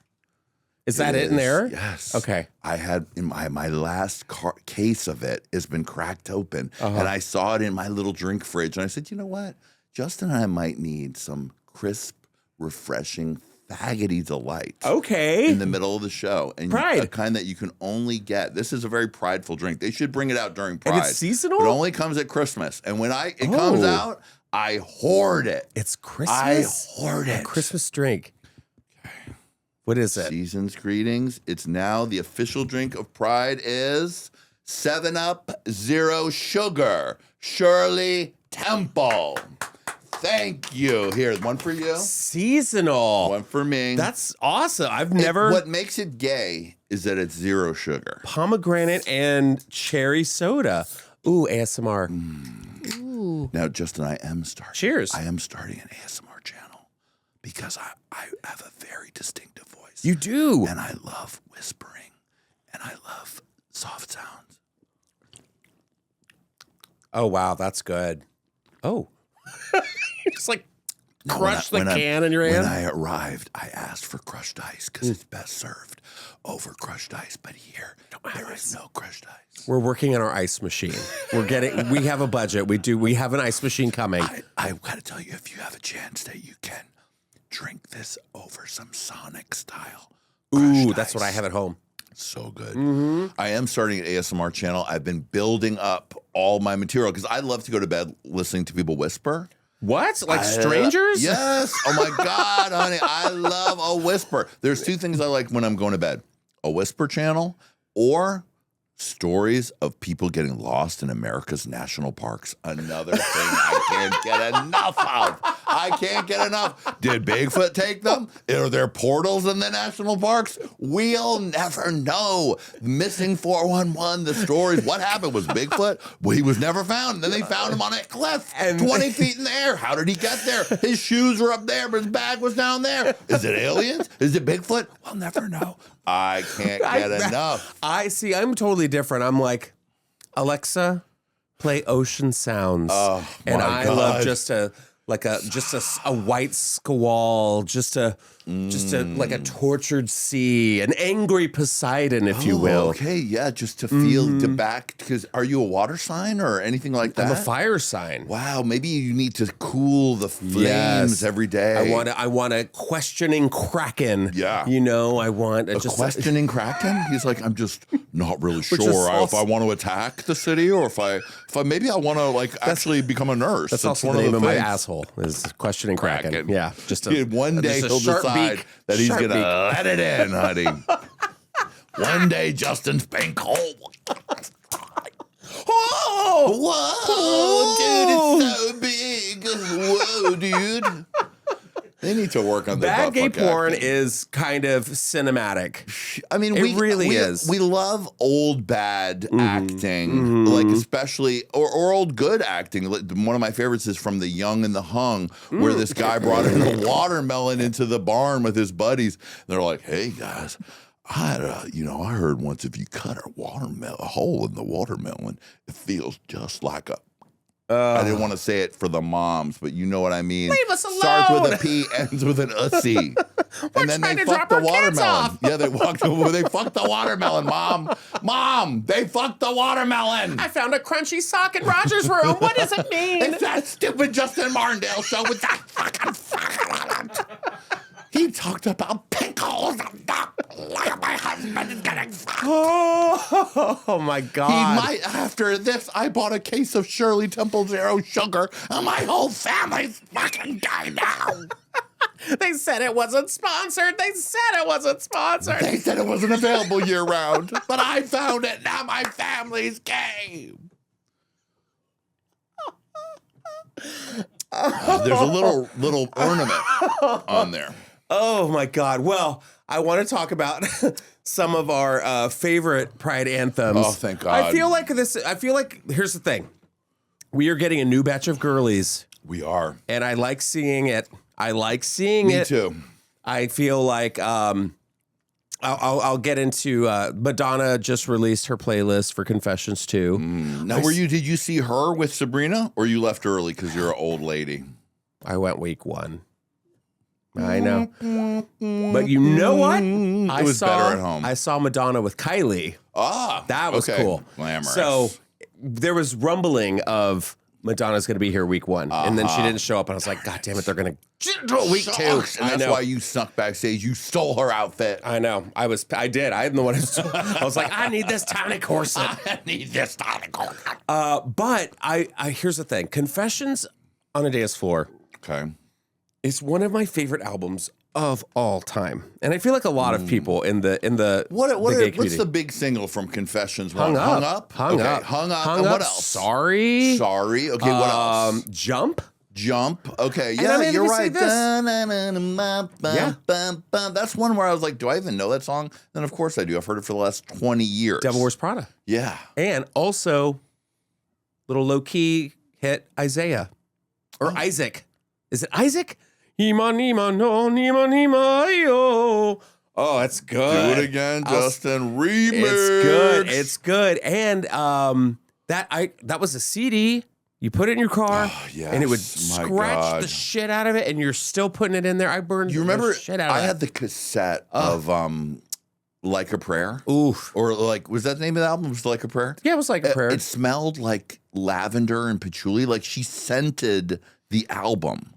Is that it in there? Yes. Okay. I had in my last case of it has been cracked open, and I saw it in my little drink fridge, and I said, you know what? Justin and I might need some crisp, refreshing faggoty delight. Okay. In the middle of the show. And a kind that you can only get. This is a very prideful drink. They should bring it out during Pride. And it's seasonal? It only comes at Christmas. And when it comes out, I hoard it. It's Christmas? I hoard it. A Christmas drink. Okay. What is it? Season's greetings. It's now the official drink of Pride is 7-Up Zero Sugar. Shirley Temple. Thank you. Here, one for you. Seasonal. One for me. That's awesome. I've never... What makes it gay is that it's zero sugar. Pomegranate and cherry soda. Ooh, ASMR. Ooh. Now, Justin, I am starting. Cheers. I am starting an ASMR channel because I have a very distinctive voice. You do. And I love whispering. And I love soft sounds. Oh, wow. That's good. Oh. Just like crush the can in your hand. When I arrived, I asked for crushed ice because it's best served over crushed ice. But here, there is no crushed ice. We're working on our ice machine. We have a budget. We have an ice machine coming. I've got to tell you, if you have a chance that you can drink this over some Sonic style. Ooh, that's what I have at home. So good. I am starting an ASMR channel. I've been building up all my material because I love to go to bed listening to people whisper. What? Like strangers? Yes. Oh my God, honey. I love a whisper. There's two things I like when I'm going to bed. A whisper channel or stories of people getting lost in America's national parks. Another thing I can't get enough of. I can't get enough. Did Bigfoot take them? Are there portals in the national parks? We'll never know. Missing 411, the stories. What happened? Was Bigfoot? Well, he was never found. Then they found him on a cliff 20 feet in the air. How did he get there? His shoes were up there, but his bag was down there. Is it aliens? Is it Bigfoot? We'll never know. I can't get enough. I'm totally different. I'm like, Alexa, play ocean sounds. Oh, and my I God. love just a white squall, just like a tortured sea, an angry Poseidon, if you will. Okay, yeah, just to feel because are you a water sign or anything like that? I'm a fire sign. Wow, maybe you need to cool the flames every day. I want a questioning kraken. Yeah. I want a questioning kraken? He's like, I'm just not really sure if I want to attack the city or if I maybe I want to actually become a nurse. That's also the name of my asshole is questioning kraken. Yeah, one day he'll decide that he's gonna let it in, honey. One day Justin's bankhole. Whoa! Whoa, dude, it's so big. Whoa, dude. They need to work on their Bad butt gay fuck porn acting. is kind of cinematic. I mean, It really is. We love old bad acting, like especially or old good acting. Like, one of my favorites is from The Young and the Hung, where this guy brought in a watermelon into the barn with his buddies. They're like, "Hey guys, I had I heard once if you cut a hole in the watermelon, it feels just like a." I didn't want to say it for the moms, but you know what I mean. Leave us alone. Starts with a P, ends with an ussy. And then they fucked the watermelon. Yeah, they fucked the watermelon, Mom. Mom, they fucked the watermelon. I found a crunchy sock in Roger's room. What does it mean? It's that stupid Justin Martindale show with that fucking He talked about pickles and like my husband is getting fucked. Oh my God. He might, after this, I bought a case of Shirley Temple Zero Sugar, and my whole family's fucking dying now. They said it wasn't sponsored. They said it wasn't sponsored. They said it wasn't available year-round, but I found it. Now my family's gay. There's a little ornament on there. Oh my God. Well, I want to talk about some of our favorite Pride anthems. Oh, thank God. I feel like here's the thing. We are getting a new batch of girlies. We are. And I like seeing it. Me too. I feel like I'll get into Madonna just released her playlist for Confessions too. Now, did you see her with Sabrina, or you left early because you're an old lady? I went week 1. I know. But you know what? It was better at home. I saw Madonna with Kylie. That was cool. Glamorous. So there was rumbling of Madonna's going to be here week 1. And then she didn't show up. And I was like, God damn it, they're going to do it week 2. And that's why you snuck backstage. You stole her outfit. I know. I did. I'm the one who I was like, I need this tiny corset. I need this tiny corset. But here's the thing. Confessions on a Dance Floor. Okay. It's one of my favorite albums of all time, and I feel like a lot of people in the gay community. What's the big single from Confessions? Hung Up. Hung Up. And what else? Sorry. Okay, what else? Jump. Okay, And yeah, I mean, you're let me right. say this. That's one where I was like, do I even know that song? Then of course I do. I've heard it for the last 20 years. Devil Wears Prada. Yeah. And also, little low key hit Isaiah or Isaac. Is it Isaac? Oh, that's good. Do it again, Justin. Remix. It's good. And that was a CD. You put it in your car, and it would scratch the shit out of it, and you're still putting it in there. I burned the shit out of it. I had the cassette of Like a Prayer. Oof. Or was that the name of the album? Was it Like a Prayer? Yeah, it was Like a Prayer. It smelled like lavender and patchouli. Like she scented the album.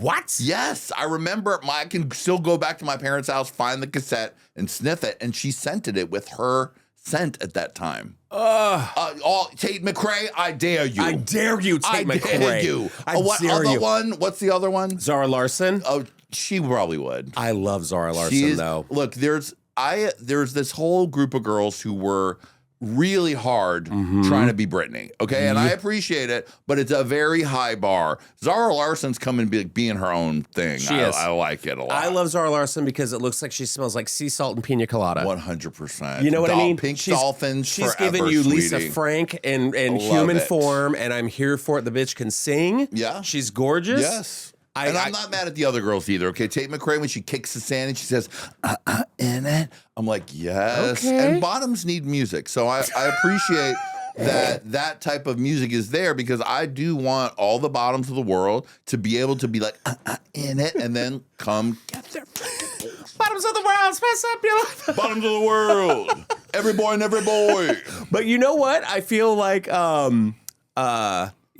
What? Yes, I remember. I can still go back to my parents' house, find the cassette, and sniff it. And she scented it with her scent at that time. Tate McRae, I dare you. I dare you, Tate McRae. I dare you. What other one? What's the other one? Zara Larsson. Oh, she probably would. I love Zara Larsson though. Look, there's this whole group of girls who were really hard trying to be Britney, okay? And I appreciate it, but it's a very high bar. Zara Larsson's coming being her own thing. She is. I like it a lot. I love Zara Larsson because it looks like she smells like sea salt and pina colada. 100%. You know what I mean? Pink dolphins She's forever, giving you sweetie. Lisa Frank in human form, and I'm here for it. The bitch can sing. Yeah. She's gorgeous. Yes. I'm not mad at the other girls either, okay? Tate McRae, when she kicks the sand and she says, in it, I'm like, yes. Okay. And bottoms need music. So I appreciate that type of music is there because I do want all the bottoms of the world to be able to be like, in it, and then come get their Bottoms of the world, spice up your life. bottoms of the world. Every boy and every boy. But you know what? I feel like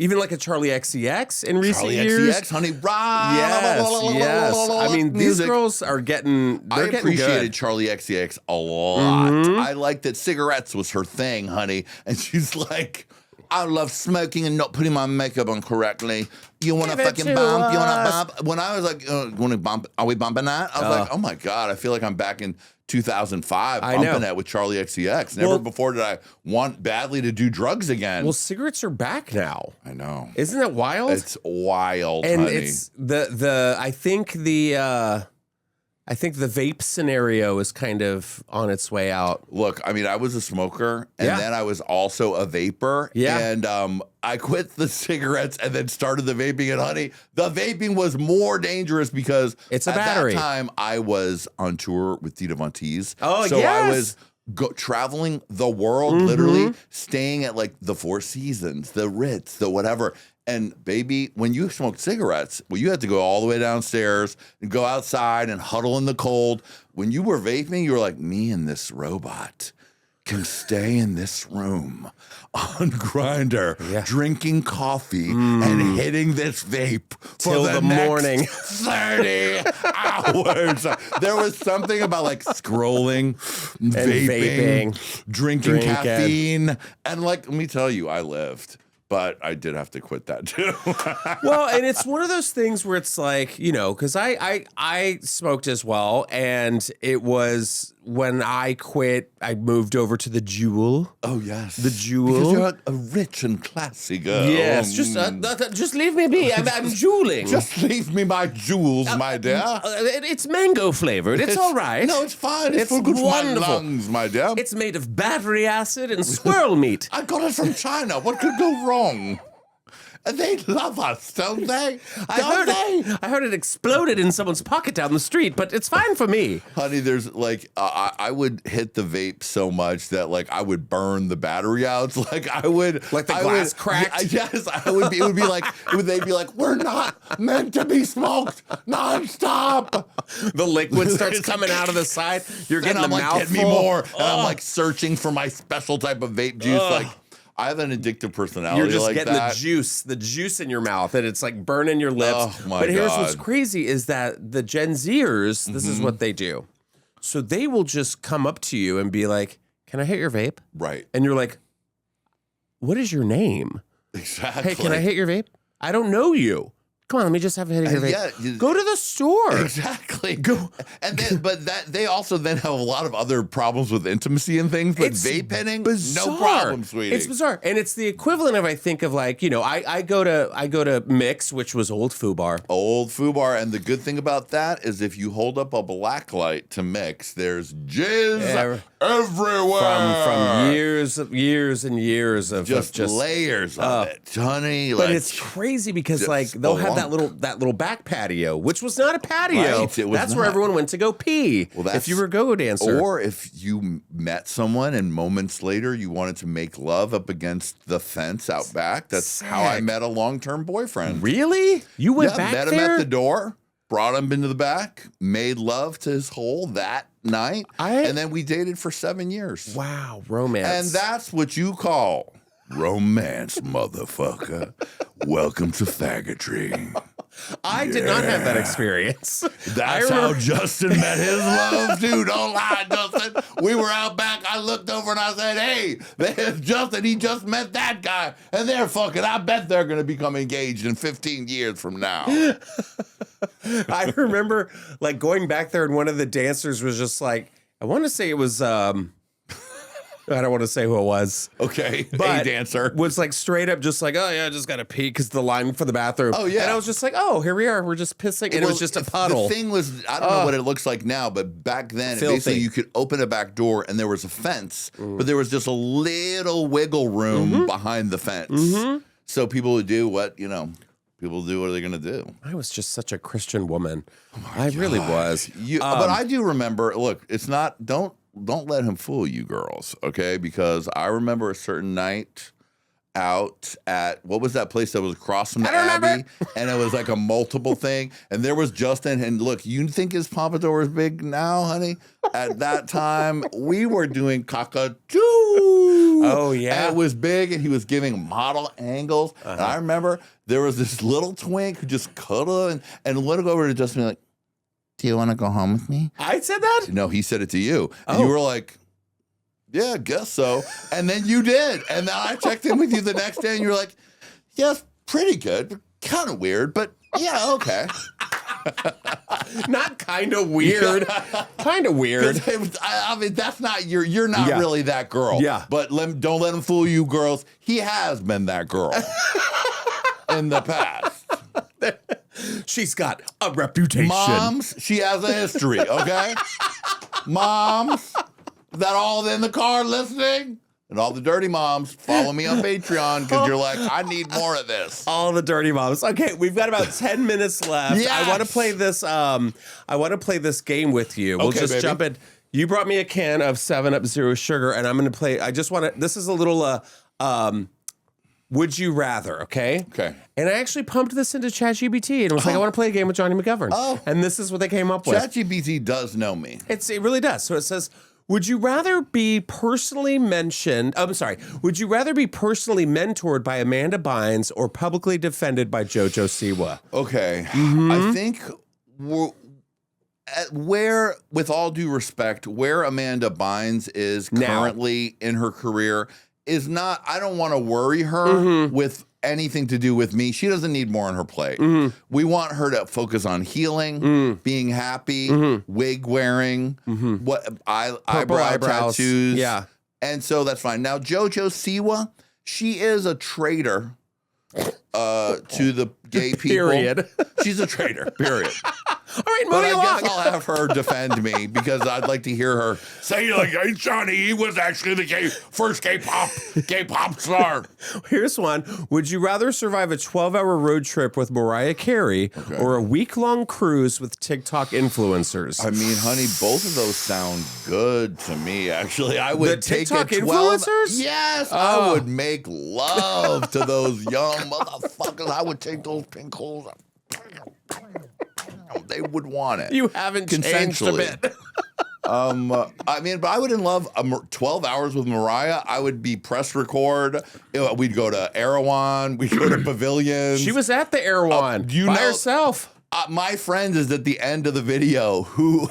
even like a Charlie XCX in recent years. XCX, honey, rah. Yes. I mean, these girls are getting. I appreciated good. Charlie XCX a lot. I like that cigarettes was her thing, honey, and she's like, I love smoking and not putting my makeup on correctly. You want to Give it fucking to bump? You want us. to bump? When I was like, want to bump? Are we bumping that? I was like, oh my God, I feel like I'm back in 2005 I know. bumping that with Charlie XCX. Never before did I want badly to do drugs again. Well, cigarettes are back now. I know. Isn't that wild? It's wild, and honey. it's I think the vape scenario is kind of on its way out. Look, I mean, I was a smoker, and then I was also a vapor. Yeah. And I quit the cigarettes and then started the vaping. And honey, the vaping was more dangerous because It's a at battery. that time I was on tour with Tita Von Teese. Oh, so yes. I was traveling the world, literally staying at like the Four Seasons, the Ritz, the whatever. And baby, when you smoked cigarettes, well, you had to go all the way downstairs and go outside and huddle in the cold. When you were vaping, you were like, me and this robot can stay in this room on Grindr, drinking coffee and hitting this vape Till for the next morning. 30 hours. There was something about like scrolling, vaping, drinking caffeine. And like, let me tell you, I lived. But I did have to quit that too. Well, and it's one of those things where it's like, you know, because I smoked as well, and it was when I quit, I moved over to the Jewel. Oh yes, the Jewel. Because you're a rich and classy girl. Yes, just leave me be. I'm jeweling. Just leave me my jewels, my dear. It's mango flavored. It's all right. No, it's fine. It's for good for my lungs, my dear. It's made of battery acid and squirrel meat. I got it from China. What could go wrong? They love us, don't they? I heard it exploded in someone's pocket down the street, but it's fine for me. Honey, there's like, I would hit the vape so much that like I would burn the battery out. Like I would. Like the glass cracked? Yes, I would be, it would be like, they'd be like, we're not meant to be smoked nonstop. The liquid starts coming out of the side. You're getting and the I'm like, mouthful. get me more. And I'm like searching for my special type of vape juice. Like, I have an addictive personality. You're just like getting that. the juice in your mouth, and it's like burning your lips. Oh, my but here's God. what's crazy is that the Gen Zers, this is what they do. So they will just come up to you and be like, "Can I hit your vape?" Right. And you're like, "What is your name?" Exactly. Hey, can I hit your vape? I don't know you. Come on, let me just have a hit of your vape. Yeah, Go to the store. Exactly. Go. And then, but they also then have a lot of other problems with intimacy and things. But It's vape hitting, bizarre. no problem, sweetie. It's bizarre, and it's the equivalent of I think of like I go to Mix, which was old Fubar. Old Fubar, and the good thing about that is if you hold up a black light to Mix, there's jizz everywhere From years and years of just layers of it, honey. But Like, it's crazy because just like they'll have spelunk. that little back patio, which was not a patio. Right, it was that's where not. everyone went to go pee. Well, if you were a go-go dancer. Or if you met someone and moments later you wanted to make love up against the fence out back. That's how I Sick. met a long-term boyfriend. Really? You went Yeah, back met there? him at the door, brought him into the back, made love to his hole that night, and then we dated for 7 years. Wow, romance. And that's what you call romance, motherfucker. Welcome to faggotry. I did not have that experience. That's how Justin met his love, too. Don't lie, Justin. We were out back. I looked over and I said, hey, there's Justin. He just met that guy. And they're fucking, I bet they're going to become engaged in 15 years from now. I remember like going back there and one of the dancers was just like, I want to say it was I don't want to say who it was. Okay, But a dancer. was like straight up just like, oh yeah, I just got to pee because the line for the bathroom. Oh, yeah. And I was just like, oh, here we are. We're just pissing. And it was just a puddle. The thing was, I don't know what it looks like now, but back then, Filthy. basically you could open a back door and there was a fence, but there was just a little wiggle room behind the fence. So people would do what, people do what are they going to do? I was just such a Christian woman. I really was. But I do remember, look, it's not, don't let him fool you girls, okay? Because I remember a certain night out at, what was that place that was across from the Abbey? And it was like a multiple thing. And there was Justin, and look, you think his pompadour is big now, honey? At that time, we were doing cockatoo. Oh, yeah. And it was big, and he was giving model angles. And I remember there was this little twink who just cuddled and looked over to Justin and like, do you want to go home with me? I said that? No, he said it to you. And you were like, Yeah, I guess so. And then you did. And then I checked in with you the next day and you're like, yeah, it's pretty good. Kind of weird, but yeah, okay. Not kind of weird. Kind of weird. I mean, that's not you're not really that girl. Yeah. But don't let him fool you, girls. He has been that girl in the past. She's got a reputation. Moms, she has a history, okay? Moms, that all in the car listening? And all the dirty moms, follow me on Patreon because you're like, I need more of this. All the dirty moms. Okay, we've got about 10 minutes left. Yes. I want to play this. I want to play this game with you. We'll just jump in. You brought me a can of 7-Up Zero Sugar, and I'm going to play. I just want to. This is a little. Would you rather? Okay. Okay. And I actually pumped this into ChatGPT and was like, I want to play a game with Johnny McGovern. Oh. And this is what they came up with. ChatGPT does know me. It really does. So it says, would you rather be personally mentioned? Oh, I'm sorry. Would you rather be personally mentored by Amanda Bynes or publicly defended by JoJo Siwa? Okay. I think where, with all due respect, where Amanda Bynes is currently in her career is not, I don't want to worry her with anything to do with me. She doesn't need more on her plate. We want her to focus on healing, being happy, wig wearing, eyebrow tattoos. Yeah. And so that's fine. Now, JoJo Siwa, she is a traitor to the gay people. Period. She's a traitor, period. All right, But moving I along. guess I'll have her defend me because I'd like to hear her Say like, hey, Johnny, he was actually the first gay pop star. Here's one. Would you rather survive a 12-hour road trip with Mariah Carey or a week-long cruise with TikTok influencers? I mean, honey, both of those sound good to me, actually. I would take TikTok a 12. influencers? Yes, I would make love to those young motherfuckers. I would take those pink holes. They would want it. You haven't changed a bit. I mean, but I would in love 12 hours with Mariah. I would be press record. We'd go to Erewhon. We'd go to Pavilions. She was at the Erewhon by herself. My friend is at the end of the video who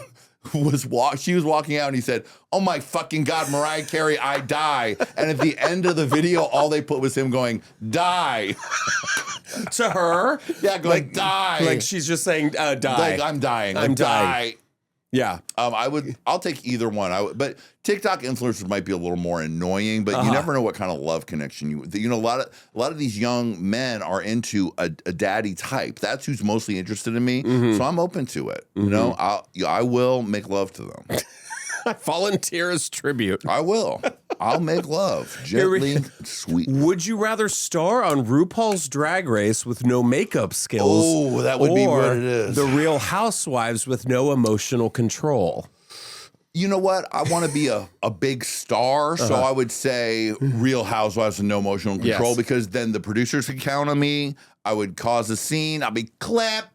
she was walking out and he said, oh my fucking God, Mariah Carey, I die. And at the end of the video, all they put was him going, die. To her? Yeah, going, die. Like she's just saying, die. Like, I'm dying. I'm dying. Die. Yeah. I'll take either one. But TikTok influencers might be a little more annoying, but you never know what kind of love connection you know, a lot of these young men are into a daddy type. That's who's mostly interested in me. So I'm open to it. You know, I will make love to them. I volunteer as tribute. I will. I'll make love gently, sweet. Would you rather star on RuPaul's Drag Race with no makeup skills? Oh, that would be what it is. The Real Housewives with no emotional control? You know what? I want to be a big star, so I would say Real Housewives with no emotional control because then the producers could count on me. I would cause a scene. I'd be clip,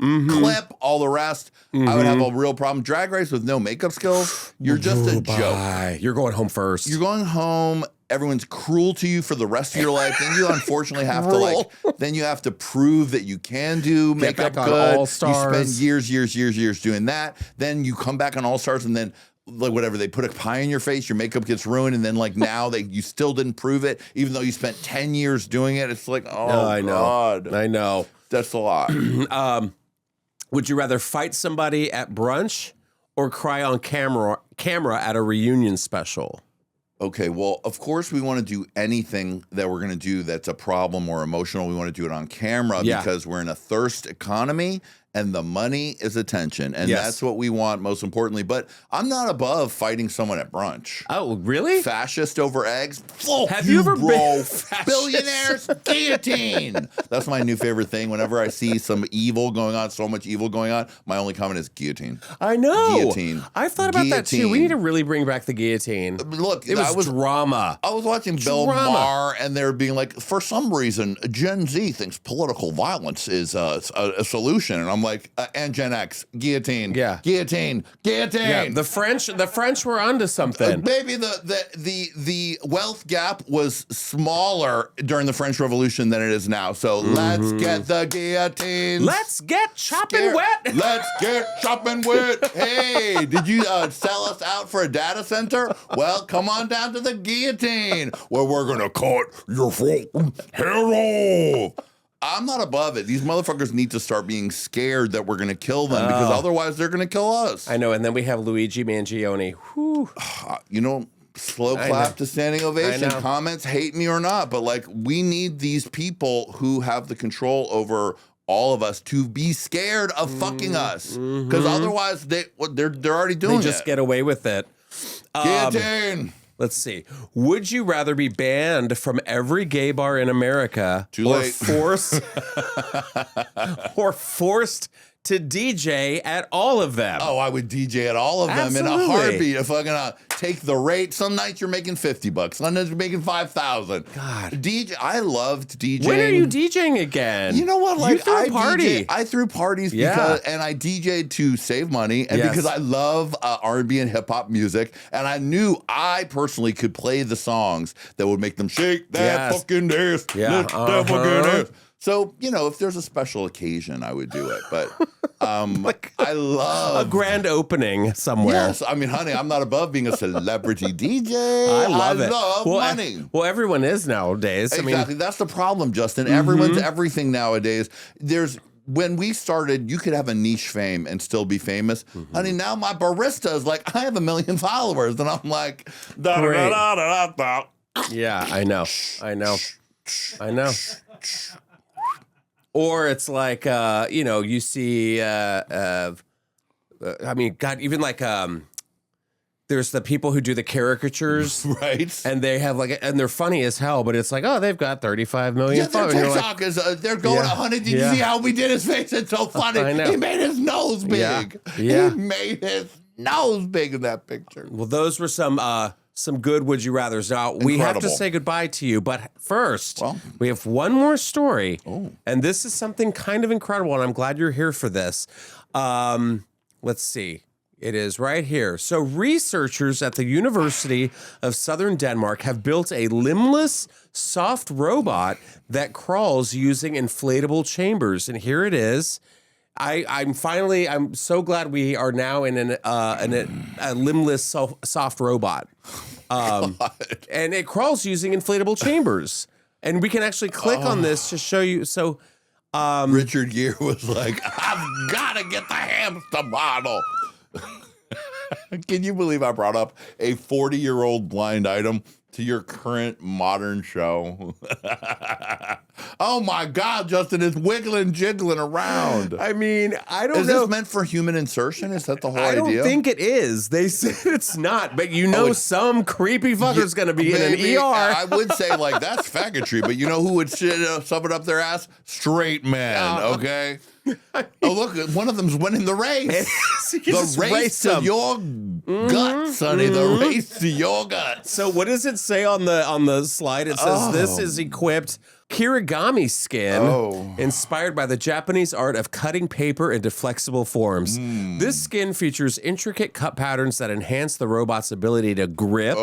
all the rest. I would have a real problem. Drag Race with no makeup skills, you're just a joke. You're going home first. You're going home. Everyone's cruel to you for the rest of your life. Then you unfortunately have to then you have to prove that you can do makeup back on good. All Stars. You spend years doing that. Then you come back on All Stars and then like whatever, they put a pie in your face, your makeup gets ruined, and then like now you still didn't prove it, even though you spent 10 years doing it. It's like, I know. That's a lot. Would you rather fight somebody at brunch or cry on camera at a reunion special? Okay, well, of course we want to do anything that we're going to do that's a problem or emotional. We want to do it on camera because we're in a thirst economy and the money is attention. And that's what we want most importantly. But I'm not above fighting someone at brunch. Oh, really? Fascist over eggs? Have you ever been Billionaires guillotine. That's my new favorite thing. Whenever I see some evil going on, so much evil going on, my only comment is guillotine. I know. Guillotine. I've thought about that too. We need to really bring back the guillotine. Look, it was drama. I was watching Bill Maher, and they're being like, for some reason, Gen Z thinks political violence is a solution. And I'm I'm like, and Gen X, guillotine, Yeah. guillotine, guillotine. Yeah, the French were onto something. Maybe the wealth gap was smaller during the French Revolution than it is now. So let's get the guillotine. Let's get chopping wet. Let's get chopping wet. Hey, did you sell us out for a data center? Well, come on down to the guillotine where we're gonna cut your fucking hair off. I'm not above it. These motherfuckers need to start being scared that we're gonna kill them because otherwise they're gonna kill us. I know, and then we have Luigi Mangione. Whew. You know, slow clap to standing ovation. Comments, hate me or not, but like we need these people who have the control over all of us to be scared of fucking us because otherwise they're already doing it. They just get away with it. Guillotine. Let's see. Would you rather be banned from every gay bar in America or forced to DJ at all of them? Oh, I would DJ at all of them in a heartbeat. If I'm gonna take the rate, some nights you're making $50, some nights you're making $5,000. God, DJ, I loved DJing. When are you DJing again? You know what? Like you threw a party. I threw parties because, and I DJ'd to save money, and because I love R&B and hip hop music, and I knew I personally could play the songs that would make them shake that fucking dance, that fucking dance. So, you know, if there's a special occasion, I would do it. But I love a grand opening somewhere. Yes, I mean, honey, I'm not above being a celebrity DJ. I love it. Love money. Well, everyone is nowadays. Exactly. I mean, that's the problem, Justin. Everyone's everything nowadays. When we started, you could have a niche fame and still be famous. Honey, now my barista is like, I have 1 million followers. And I'm like, yeah, I know. Or it's like, you know, you see, I mean, God, even like, there's the people who do the caricatures. Right. And they have like, and they're funny as hell, but it's like, oh, they've got 35 million followers. Their TikTok is, they're going 100. Did you see how we did his face? It's so funny. I know. He made his nose big. Yeah. He made his nose big in that picture. Well, those were some good would you rathers. Now we have to say goodbye to you, but first we have one more story, and this is something kind of incredible, and I'm glad you're here for this. Let's see. It is right here. So researchers at the University of Southern Denmark have built a limbless soft robot that crawls using inflatable chambers, and here it is. I'm so glad we are now in a limbless soft robot. And it crawls using inflatable chambers. And we can actually click on this to show you. So Richard Gere was like, I've got to get the hamster model. Can you believe I brought up a 40-year-old blind item to your current modern show? Oh my God, Justin, it's wiggling, jiggling around. I mean, I don't know. Is this meant for human insertion? Is that the whole idea? I don't think it is. They said it's not, but you know some creepy fucker's going to be in an ER. I would say like that's faggotry, but you know who would shove it up their ass? Straight men, okay? Oh, look, one of them's winning the race. The race to your guts, honey. The race to your guts. So what does it say on the slide? It says this is equipped kirigami skin, inspired by the Japanese art of cutting paper into flexible forms. This skin features intricate cut patterns that enhance the robot's ability to grip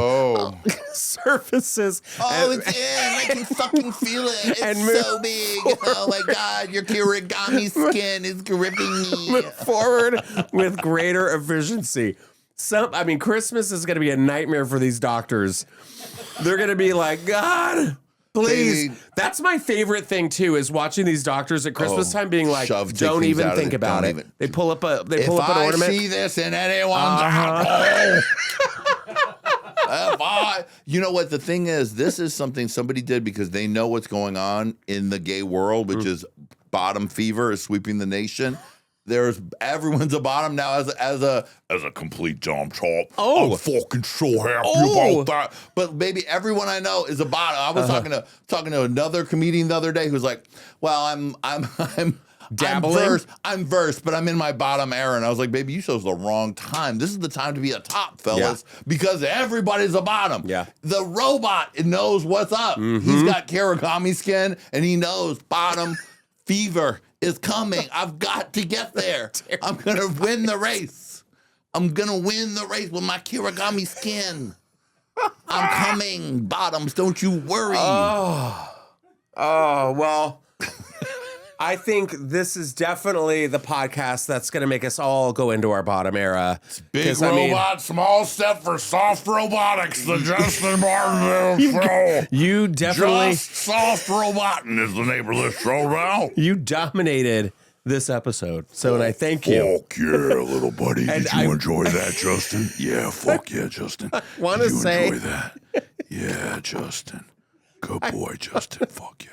surfaces. It's in. I can fucking feel it. It's so big. Oh my God, your kirigami skin is gripping me. Move forward with greater efficiency. I mean, Christmas is going to be a nightmare for these doctors. They're going to be like, God, please. That's my favorite thing too, is watching these doctors at Christmas time being like, don't even think about it. They pull up an ornament. If I see this in anyone's you know what the thing is? This is something somebody did because they know what's going on in the gay world, which is bottom fever is sweeping the nation. Everyone's a bottom now as a complete dumb chop. I'm fucking so happy about that. But baby, everyone I know is a bottom. I was talking to another comedian the other day who's like, well, I'm dabbling. I'm versed, but I'm in my bottom era. And I was like, baby, you chose the wrong time. This is the time to be a top, fellas, because everybody's a bottom. Yeah. The robot knows what's up. He's got kirigami skin, and he knows bottom fever is coming. I've got to get there. I'm going to win the race. I'm going to win the race with my Kirigami skin. I'm coming, Bottoms. Don't you worry. Oh, well, I think this is definitely the podcast that's going to make us all go into our bottom era. Big robot, small step for soft robotics, the Justin Martindale show. You definitely... Just Soft Robotin' is the name of this show now. You dominated this episode, so and I thank you. Fuck yeah, little buddy. Did you enjoy that, Justin? Yeah, fuck yeah, Justin. Want to say... enjoy that? Yeah, Justin. Good boy, Justin. Fuck yeah.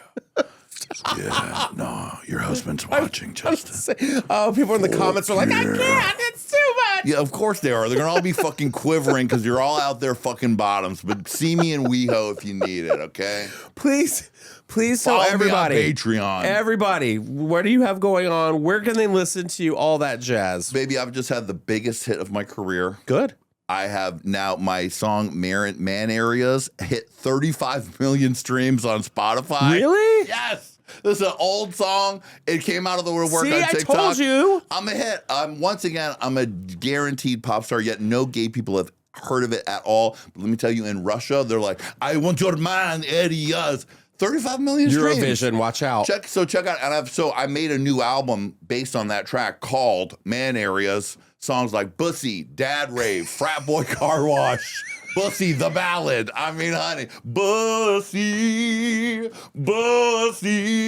Yeah, no, your husband's watching, Justin. Oh, people in the comments are like, I can't, it's too much. Yeah, of course they are. They're going to all be fucking quivering because you're all out there fucking Bottoms. But see me in WeHo if you need it, okay? Please tell Follow everybody. me on Patreon. Everybody, what do you have going on? Where can they listen to you? All that jazz. Baby, I've just had the biggest hit of my career. Good. I have now my song Man Areas hit 35 million streams on Spotify. Really? Yes. This is an old song. It came out of the woodwork on TikTok. I told you. I'm a hit. Once again, I'm a guaranteed pop star, yet no gay people have heard of it at all. But let me tell you, in Russia, they're like, I want your man areas. 35 million streams. Eurovision, watch out. Check out. And I made a new album based on that track called Man Areas. Songs like Bussy, Dad Rave, Frat Boy Car Wash, Bussy the Ballad. I mean, honey, Bussy,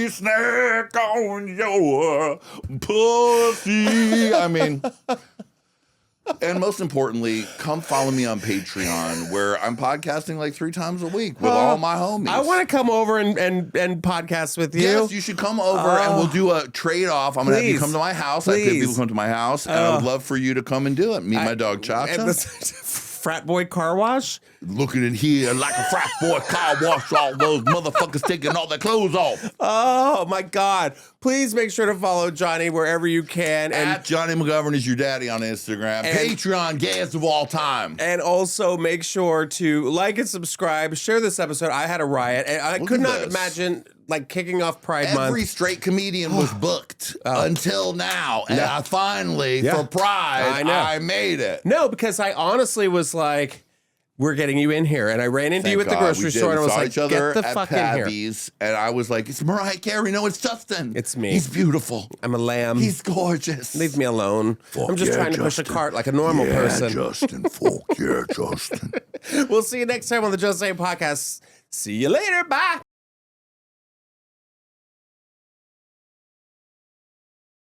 snack on your pussy. I mean, and most importantly, come follow me on Patreon, where I'm podcasting like 3 times a week with all my homies. I want to come over and podcast with you. Yes, you should come over and we'll do a trade-off. I'm going to have you come to my house. I have people come to my house, and I would love for you to come and do it. Meet my dog, Cha-Cha. Frat Boy Car Wash? Looking in here like a frat boy car wash, all those motherfuckers taking all their clothes off. Oh, my God. Please make sure to follow Johnny wherever you can. And at Johnny McGovern is your daddy on Instagram. Patreon, gayest of all time. And also make sure to like and subscribe. Share this episode. I had a riot. And I could not imagine like kicking off Pride Month. Every straight comedian was booked until now. And I finally, for Pride, I made it. No, because I honestly was like, we're getting you in here. And I ran into you at the grocery store and I was like, get the fuck in here. And I was like, it's Mariah Carey. No, it's Justin. It's me. He's beautiful. I'm a lamb. He's gorgeous. Leave me alone. I'm just trying to push a cart like a normal person. Justin. Fuck yeah, Justin. We'll see you next time on the Just Saying podcast. See you later. Bye.